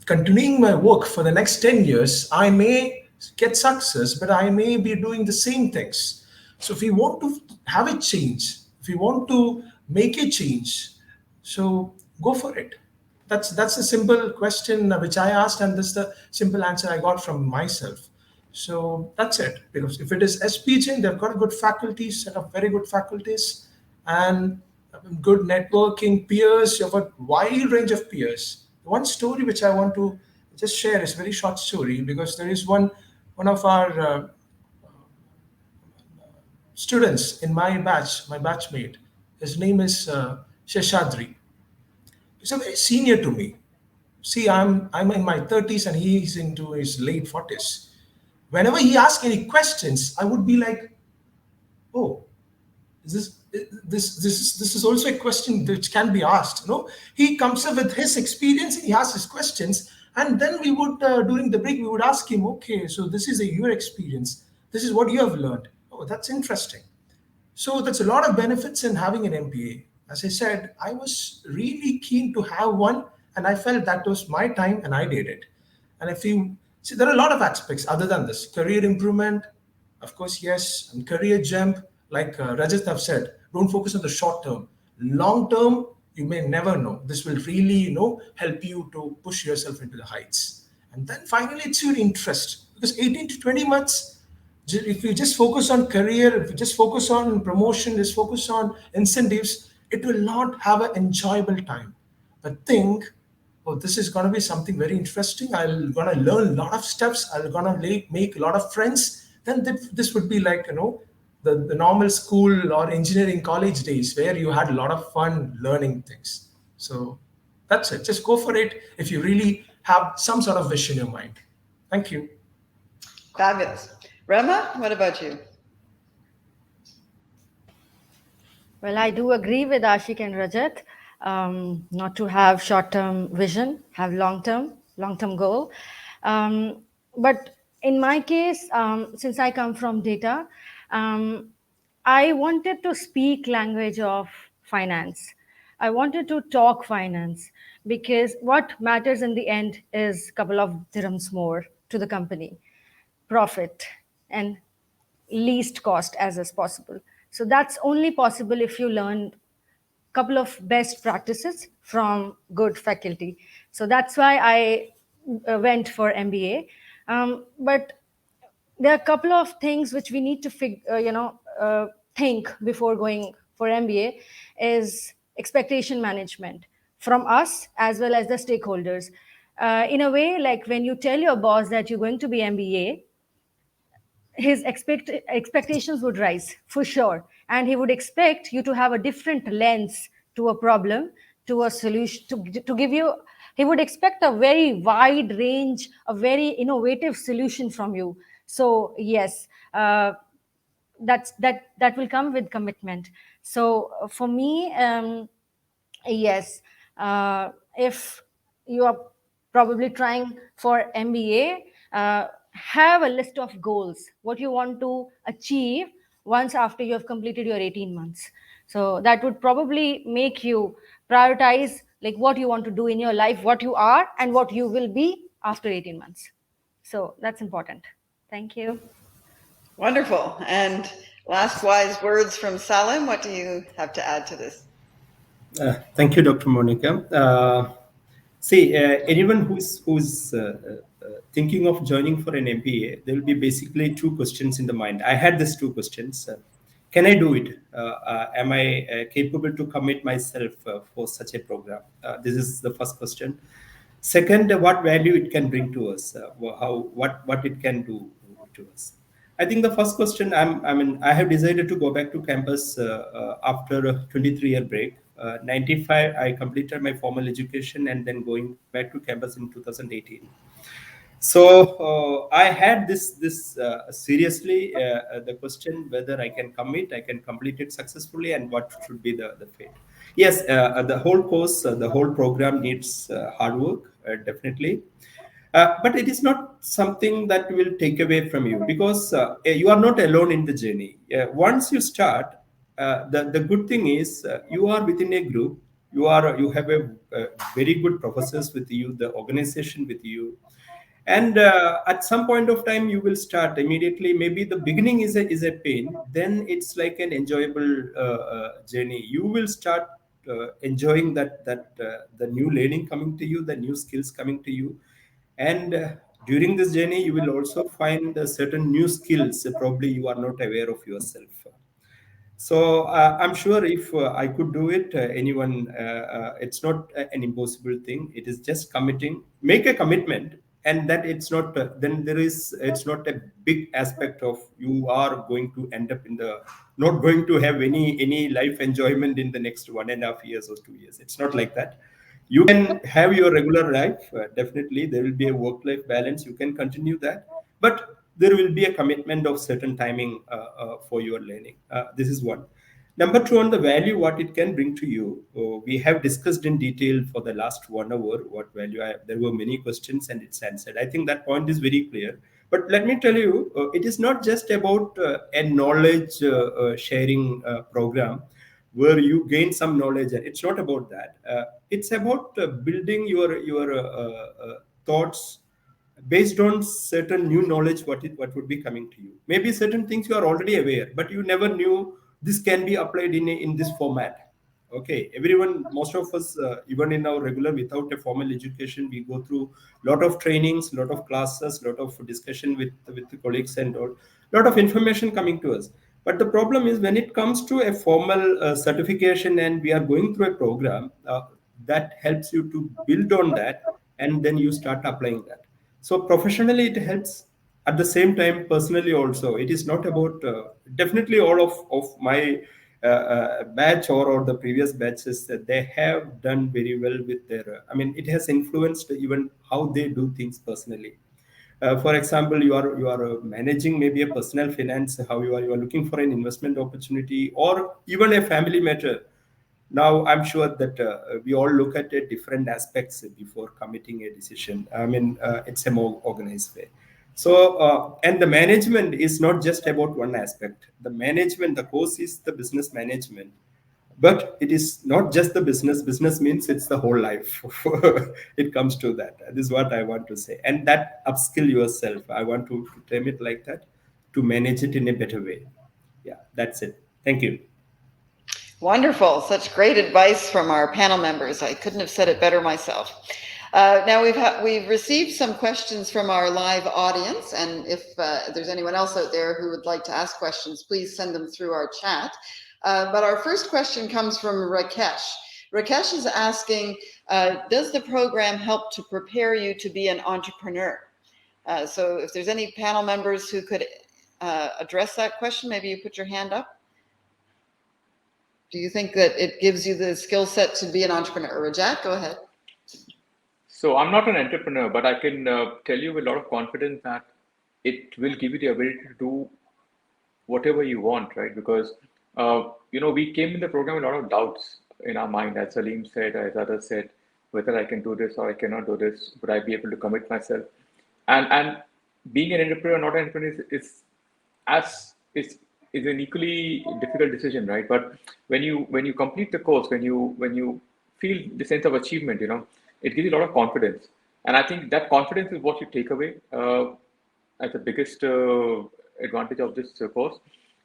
continuing my work for the next 10 years, I may get success, but I may be doing the same things. So if we want to have a change, if we want to make a change, so go for it. That's a simple question which I asked, and this is the simple answer I got from myself. So that's it. Because if it is SPJ, they've got a good faculties, set of very good faculties, and good networking, peers. You've got a wide range of peers. One story which I want to just share is a very short story, because there is one of our students in my batch, my batchmate. His name is Sheshadri. He's a very senior to me. See, I'm in my 30s and he's into his late 40s. Whenever he asks any questions, I would be like, oh, this is also a question which can be asked. He comes up with his experience and he asks his questions, and then we would during the break we would ask him, okay, so this is your experience. This is what you have learned. Oh, that's interesting. So that's a lot of benefits in having an MBA. As I said, I was really keen to have one, and I felt that was my time, and I did it. And if you see, there are a lot of aspects other than this. Career improvement, of course, yes, and career jump, like Rajat have said, don't focus on the short term. Long term, you may never know. This will really, help you to push yourself into the heights. And then finally, it's your interest. Because 18 to 20 months, if you just focus on career, if you just focus on promotion, just focus on incentives, it will not have an enjoyable time. But think, oh, this is going to be something very interesting. I'm going to learn a lot of steps. I'm going to make a lot of friends. Then this would be like, the normal school or engineering college days where you had a lot of fun learning things. So that's it. Just go for it if you really have some sort of wish in your mind. Thank you. Fabulous. Rama, what about you? Well, I do agree with Ashik and Rajat, not to have short-term vision, have long-term goal. But in my case, since I come from data, um, I wanted to speak language of finance. I wanted to talk finance because what matters in the end is a couple of dirhams more to the company, profit, and least cost as possible. So that's only possible if you learn couple of best practices from good faculty. So that's why I went for MBA. But there are a couple of things which we need to think before going for MBA is expectation management from us as well as the stakeholders. In a way, like when you tell your boss that you're going to be MBA, his expectations would rise for sure, and he would expect you to have a different lens to a problem, to a solution, to give you, he would expect a very wide range, a very innovative solution from you. So yes, that will come with commitment. So for me, yes, if you are probably trying for MBA, have a list of goals, what you want to achieve once after you have completed your 18 months. So that would probably make you prioritize like what you want to do in your life, what you are, and what you will be after 18 months. So that's important. Thank you. Wonderful. And last wise words from Salim. What do you have to add to this? Thank you, Dr. Monika. See, anyone who's thinking of joining for an MBA, there will be basically two questions in the mind. I had these two questions. Can I do it? Am I capable to commit myself for such a program? This is the first question. Second, what value it can bring to us? What it can do to us? I think the first question, I have decided to go back to campus after a 23-year break. 95, I completed my formal education and then going back to campus in 2018. So I had this seriously the question whether I can commit, I can complete it successfully, and what should be the fate. Yes, the whole course, the whole program needs hard work, definitely. But it is not something that will take away from you because you are not alone in the journey. Once you start, the good thing is you are within a group. You have a very good professors with you, the organization with you, and at some point of time you will start immediately. Maybe the beginning is a pain, then it's like an enjoyable journey. You will start enjoying the new learning coming to you, the new skills coming to you, and during this journey you will also find certain new skills probably you are not aware of yourself. So I'm sure if I could do it, anyone, it's not an impossible thing. It is just committing, make a commitment, and that it's not. Then there is. It's not a big aspect of you are going to end up in the not going to have any life enjoyment in the next 1.5 years or 2 years. It's not like that. You can have your regular life. Definitely, there will be a work-life balance. You can continue that, but there will be a commitment of certain timing for your learning. This is one. Number two, on the value, what it can bring to you. We have discussed in detail for the last 1 hour what value. There were many questions and it's answered. I think that point is very clear. But let me tell you, it is not just about a knowledge sharing program where you gain some knowledge. It's not about that. It's about building your thoughts based on certain new knowledge. What would be coming to you? Maybe certain things you are already aware, but you never knew this can be applied in this format. Okay, everyone, most of us, even in our regular without a formal education, we go through lot of trainings, lot of classes, lot of discussion with the colleagues and all, lot of information coming to us. But the problem is when it comes to a formal certification and we are going through a program that helps you to build on that, and then you start applying that. So professionally, it helps. At the same time, personally also, it is not about definitely all of my batch or the previous batches that they have done very well with their. I mean, it has influenced even how they do things personally. For example, you are managing maybe a personal finance, how you are looking for an investment opportunity or even a family matter. Now I'm sure that we all look at different aspects before committing a decision. I mean, it's a more organized way. So and the management is not just about one aspect. The management, the course is the business management, but it is not just the business means it's the whole life. It comes to that. This is what I want to say, and that upskill yourself, I want to term it like that, to manage it in a better way. Yeah, that's it. Thank you. Wonderful. Such great advice from our panel members. I couldn't have said it better myself. Now we've received some questions from our live audience, and if there's anyone else out there who would like to ask questions, please send them through our chat. But our first question comes from Rakesh. Rakesh is asking, does the program help to prepare you to be an entrepreneur? So if there's any panel members who could address that question, maybe you put your hand up. Do you think that it gives you the skill set to be an entrepreneur? Rajat, go ahead. So I'm not an entrepreneur, but I can tell you with a lot of confidence that it will give you the ability to do whatever you want, right? Because we came in the program with a lot of doubts in our mind, as Salim said, as others said, whether I can do this or I cannot do this. Would I be able to commit myself? And being an entrepreneur, not an entrepreneur, is an equally difficult decision, right? But when you complete the course, when you feel the sense of achievement, it gives you a lot of confidence. And I think that confidence is what you take away as the biggest advantage of this course.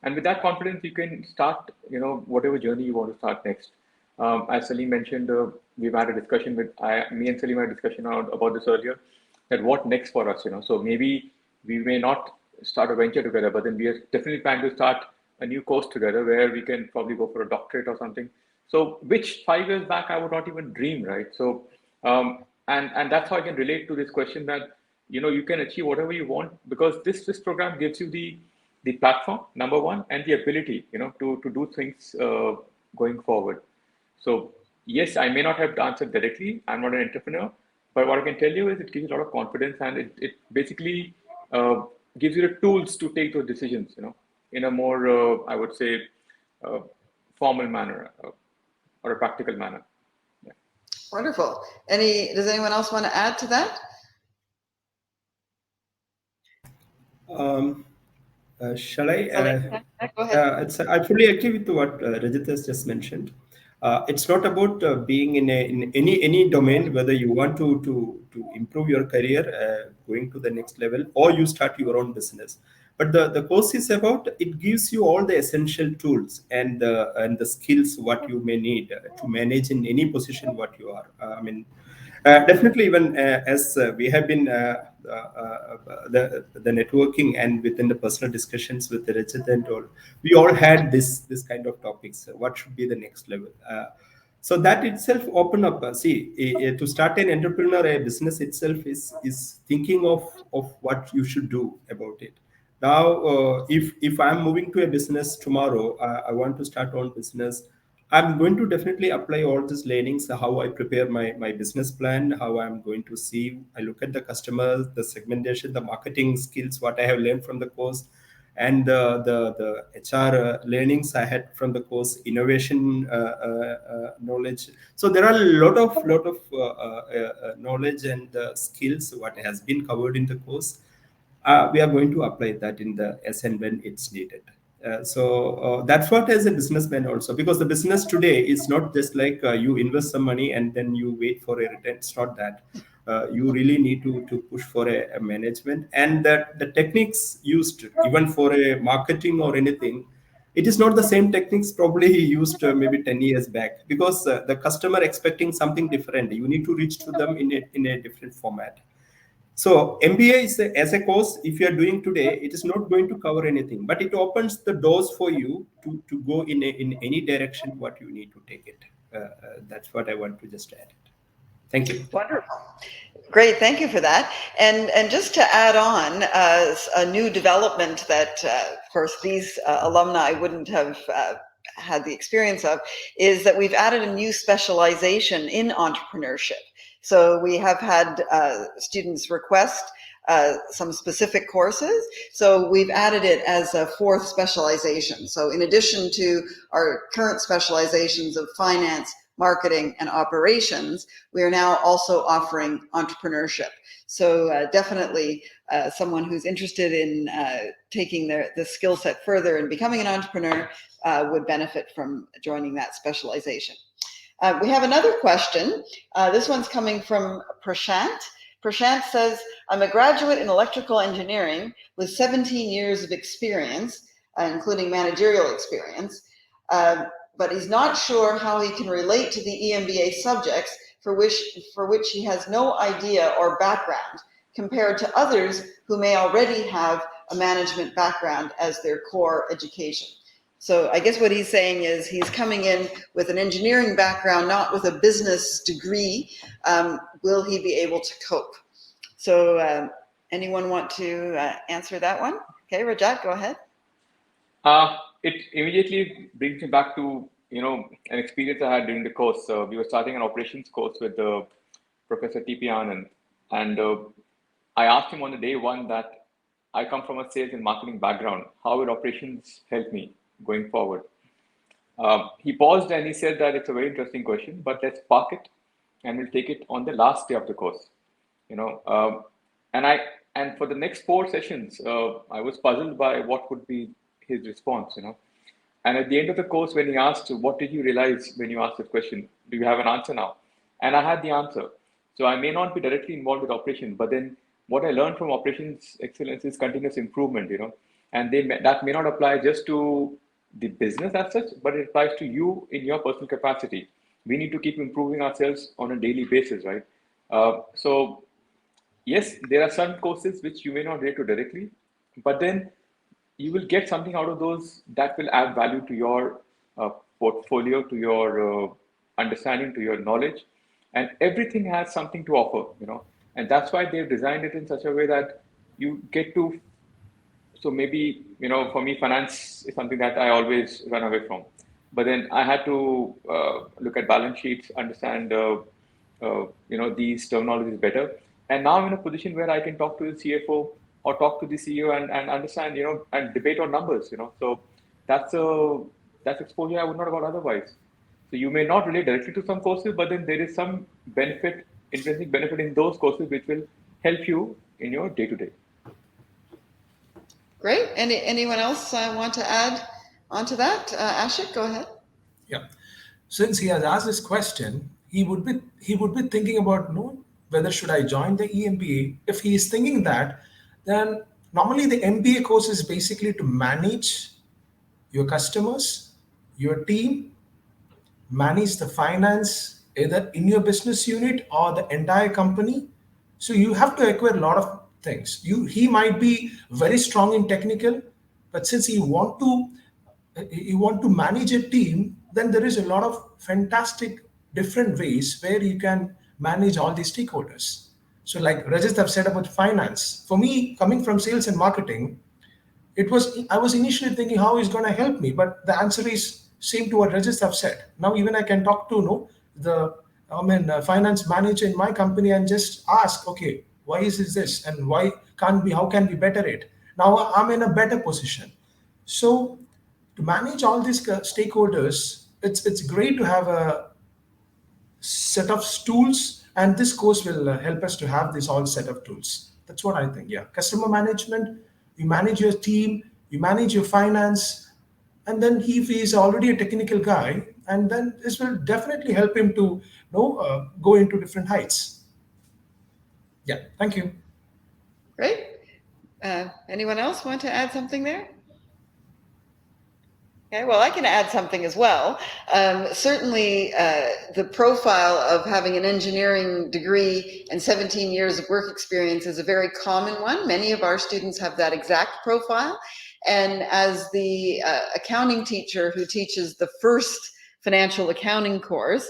And with that confidence, you can start, whatever journey you want to start next. As Salim mentioned, we've had a discussion me and Salim had a discussion about this earlier, that what next for us, So maybe we may not start a venture together, but then we are definitely planning to start a new course together where we can probably go for a doctorate or something. So which 5 years back I would not even dream, right? So and that's how I can relate to this question, that you can achieve whatever you want, because this program gives you the platform, number one, and the ability to do things going forward. So yes, I may not have answered directly. I'm not an entrepreneur, but what I can tell you is it gives you a lot of confidence, and it basically gives you the tools to take those decisions, in a more, I would say, formal manner or a practical manner. Yeah. Wonderful. Does anyone else want to add to that? Shall I? Go ahead. I fully agree with what Rajat has just mentioned. It's not about being in any domain, whether you want to improve your career, going to the next level, or you start your own business. But the course is about, it gives you all the essential tools and the skills what you may need to manage in any position what you are. Definitely, even as we have been the networking and within the personal discussions with the Rajat and all, we all had this kind of topics. What should be the next level? So that itself open up. To start an entrepreneur, a business itself is thinking of what you should do about it. Now, if I'm moving to a business tomorrow, I want to start on business. I'm going to definitely apply all these learnings, how I prepare my business plan, how I'm going to see, I look at the customers, the segmentation, the marketing skills, what I have learned from the course, and the HR learnings I had from the course, innovation knowledge. So there are a lot of knowledge and skills what has been covered in the course. We are going to apply that in the as and when it's needed. So that's what as a businessman also, because the business today is not just like you invest some money and then you wait for a return. It's not that. You really need to push for a management, and that the techniques used even for a marketing or anything, it is not the same techniques probably used maybe 10 years back, because the customer expecting something different. You need to reach to them in a different format. So MBA is as a course, if you are doing today, it is not going to cover anything, but it opens the doors for you to go in any direction what you need to take it. That's what I want to just add. Thank you. Wonderful. Great, thank you for that. And just to add on, a new development that, of course, these alumni wouldn't have had the experience of, is that we've added a new specialization in entrepreneurship. So we have had students request some specific courses. So we've added it as a fourth specialization. So in addition to our current specializations of finance, marketing, and operations, we are now also offering entrepreneurship. So definitely someone who's interested in taking the skill set further and becoming an entrepreneur would benefit from joining that specialization. We have another question. This one's coming from Prashant. Prashant says, I'm a graduate in electrical engineering with 17 years of experience, including managerial experience. But he's not sure how he can relate to the EMBA subjects for which he has no idea or background, compared to others who may already have a management background as their core education. So I guess what he's saying is he's coming in with an engineering background, not with a business degree. Will he be able to cope? So anyone want to answer that one? Okay, Rajat, go ahead. It immediately brings me back to an experience I had during the course. We were starting an operations course with Professor T.P. Anand, and I asked him on the day one that I come from a sales and marketing background. How will operations help me going forward? He paused and he said that it's a very interesting question, but let's park it and we'll take it on the last day of the course. And for the next 4 sessions, I was puzzled by what would be his response, And at the end of the course, when he asked, what did you realize when you asked this question? Do you have an answer now? And I had the answer. So I may not be directly involved with operations, but then what I learned from operations excellence is continuous improvement, and that may not apply just to the business as such, but it applies to you in your personal capacity. We need to keep improving ourselves on a daily basis, right? So yes, there are some courses which you may not relate to directly, but then you will get something out of those that will add value to your portfolio, to your understanding, to your knowledge, and everything has something to offer, and that's why they've designed it in such a way that you get to. So maybe, for me, finance is something that I always run away from, but then I had to look at balance sheets, understand, these terminologies better, and now I'm in a position where I can talk to the CFO or talk to the CEO and understand, and debate on numbers, So that's exposure I would not have got otherwise. So you may not relate directly to some courses, but then there is some benefit, intrinsic benefit in those courses which will help you in your day-to-day. Great. Anyone else want to add onto that? Ashik, go ahead. Yeah. Since he has asked this question, he would be thinking about whether should I join the EMBA. If he is thinking that, then normally the MBA course is basically to manage your customers, your team, manage the finance either in your business unit or the entire company. So you have to acquire a lot of things. He might be very strong in technical, but since you want to manage a team, then there is a lot of fantastic different ways where you can manage all these stakeholders. So like Rajat have said about finance, for me, coming from sales and marketing, I was initially thinking how is going to help me, but the answer is same to what Rajat have said. Now even I can talk to the finance manager in my company and just ask, okay, why is this and how can we better it? Now I'm in a better position. So to manage all these stakeholders, it's great to have a set of tools, and this course will help us to have this all set of tools. That's what I think. Yeah, customer management, you manage your team, you manage your finance, and then if he is already a technical guy, and then this will definitely help him to go into different heights. Yeah, thank you. Great. Anyone else want to add something there? Okay, well, I can add something as well. Certainly, the profile of having an engineering degree and 17 years of work experience is a very common one. Many of our students have that exact profile. And as the accounting teacher who teaches the first financial accounting course,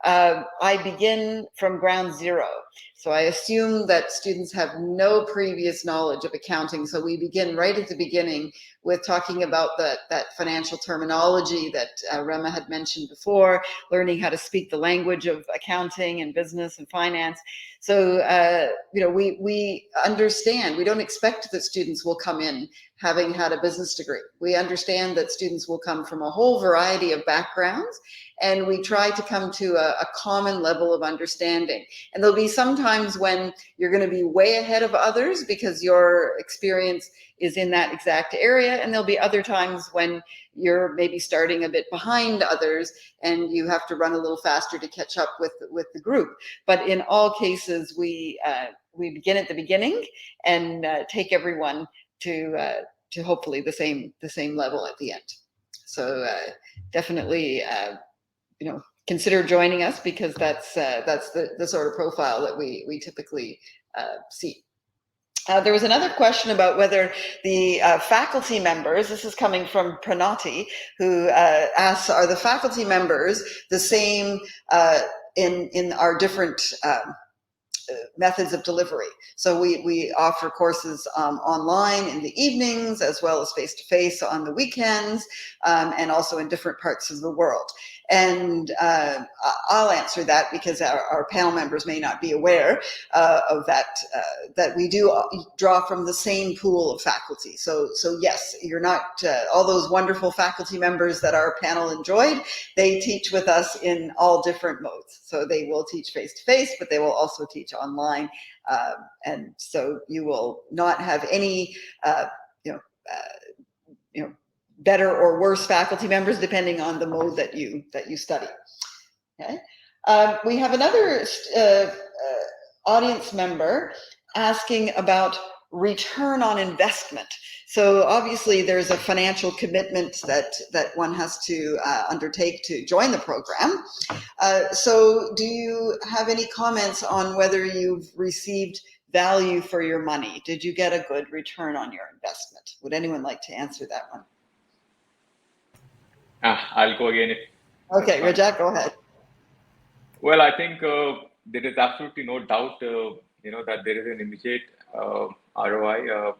I begin from ground zero. So I assume that students have no previous knowledge of accounting. So we begin right at the beginning with talking about that financial terminology that Rama had mentioned before, learning how to speak the language of accounting and business and finance. So, we understand, we don't expect that students will come in having had a business degree. We understand that students will come from a whole variety of backgrounds, and we try to come to a common level of understanding. And there'll be some times when you're going to be way ahead of others because your experience is in that exact area, and there'll be other times when you're maybe starting a bit behind others and you have to run a little faster to catch up with the group. But in all cases, we begin at the beginning and take everyone to hopefully the same level at the end. So definitely, consider joining us, because that's the sort of profile that we typically see. There was another question about whether the faculty members, this is coming from Pranati, who asks, are the faculty members the same in our different methods of delivery? So we offer courses online in the evenings, as well as face-to-face on the weekends, and also in different parts of the world. And I'll answer that because our panel members may not be aware of that, that we do draw from the same pool of faculty. So yes, you're not, all those wonderful faculty members that our panel enjoyed, they teach with us in all different modes. So they will teach face-to-face, but they will also teach online. And so you will not have any, better or worse faculty members depending on the mode that you study. Okay, we have another audience member asking about return on investment. So obviously there's a financial commitment that one has to undertake to join the program. So do you have any comments on whether you've received value for your money? Did you get a good return on your investment? Would anyone like to answer that one? I'll go again. Okay, Rajat, go ahead. Well, I think there is absolutely no doubt, that there is an immediate ROI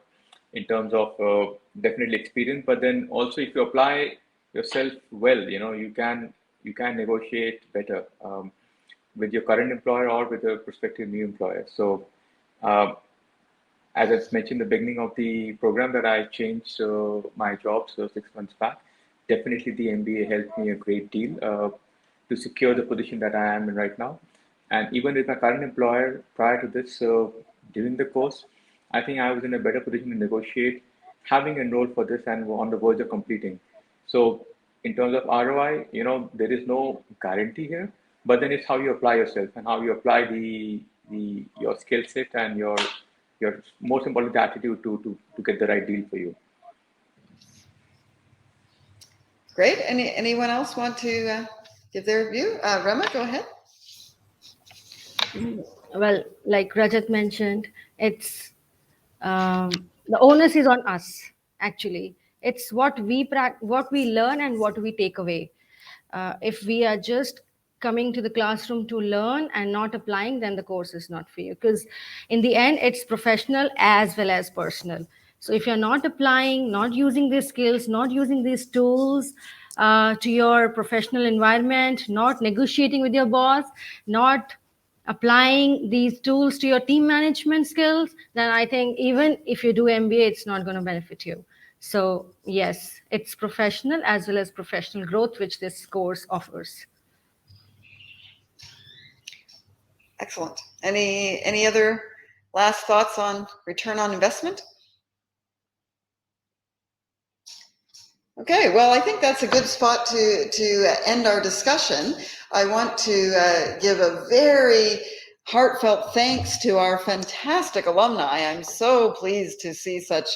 in terms of definitely experience, but then also if you apply yourself well, you can negotiate better with your current employer or with a prospective new employer. So, as I mentioned in the beginning of the program, that I changed my job 6 months back. Definitely the MBA helped me a great deal to secure the position that I am in right now. And even with my current employer prior to this, during the course, I think I was in a better position to negotiate, having enrolled for this and on the verge of completing. So in terms of ROI, there is no guarantee here, but then it's how you apply yourself and how you apply your skill set and your most important attitude to get the right deal for you. Great. Anyone else want to give their view? Rama, go ahead. Well, like Rajat mentioned, it's the onus is on us. Actually, it's what we learn and what we take away. If we are just coming to the classroom to learn and not applying, then the course is not for you. Because in the end, it's professional as well as personal. So if you're not applying, not using these skills, not using these tools to your professional environment, not negotiating with your boss, not applying these tools to your team management skills, then I think even if you do MBA, it's not going to benefit you. So yes, it's professional as well as professional growth, which this course offers. Excellent. Any other last thoughts on return on investment? Okay, well, I think that's a good spot to end our discussion. I want to give a very heartfelt thanks to our fantastic alumni. I'm so pleased to see such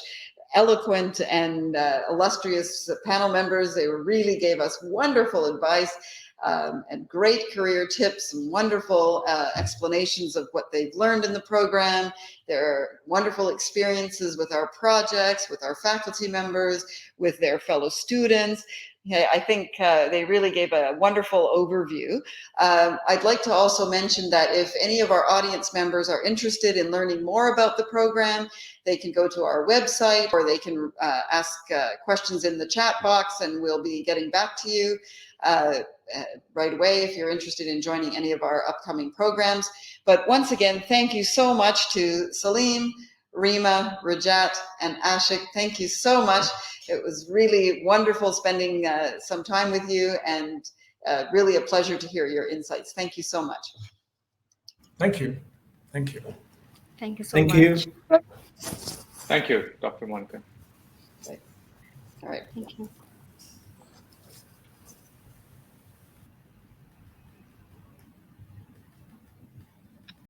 eloquent and illustrious panel members. They really gave us wonderful advice and great career tips and wonderful explanations of what they've learned in the program, their wonderful experiences with our projects, with our faculty members, with their fellow students. Yeah, I think they really gave a wonderful overview. I'd like to also mention that if any of our audience members are interested in learning more about the program, they can go to our website, or they can ask questions in the chat box, and we'll be getting back to you right away if you're interested in joining any of our upcoming programs. But once again, thank you so much to Salim, Rima, Rajat, and Ashik. Thank you so much. It was really wonderful spending some time with you, and really a pleasure to hear your insights. Thank you so much. Thank you. Thank you. Thank you so Thank much. you. Thank you, Dr. Monika. All right. Thank you.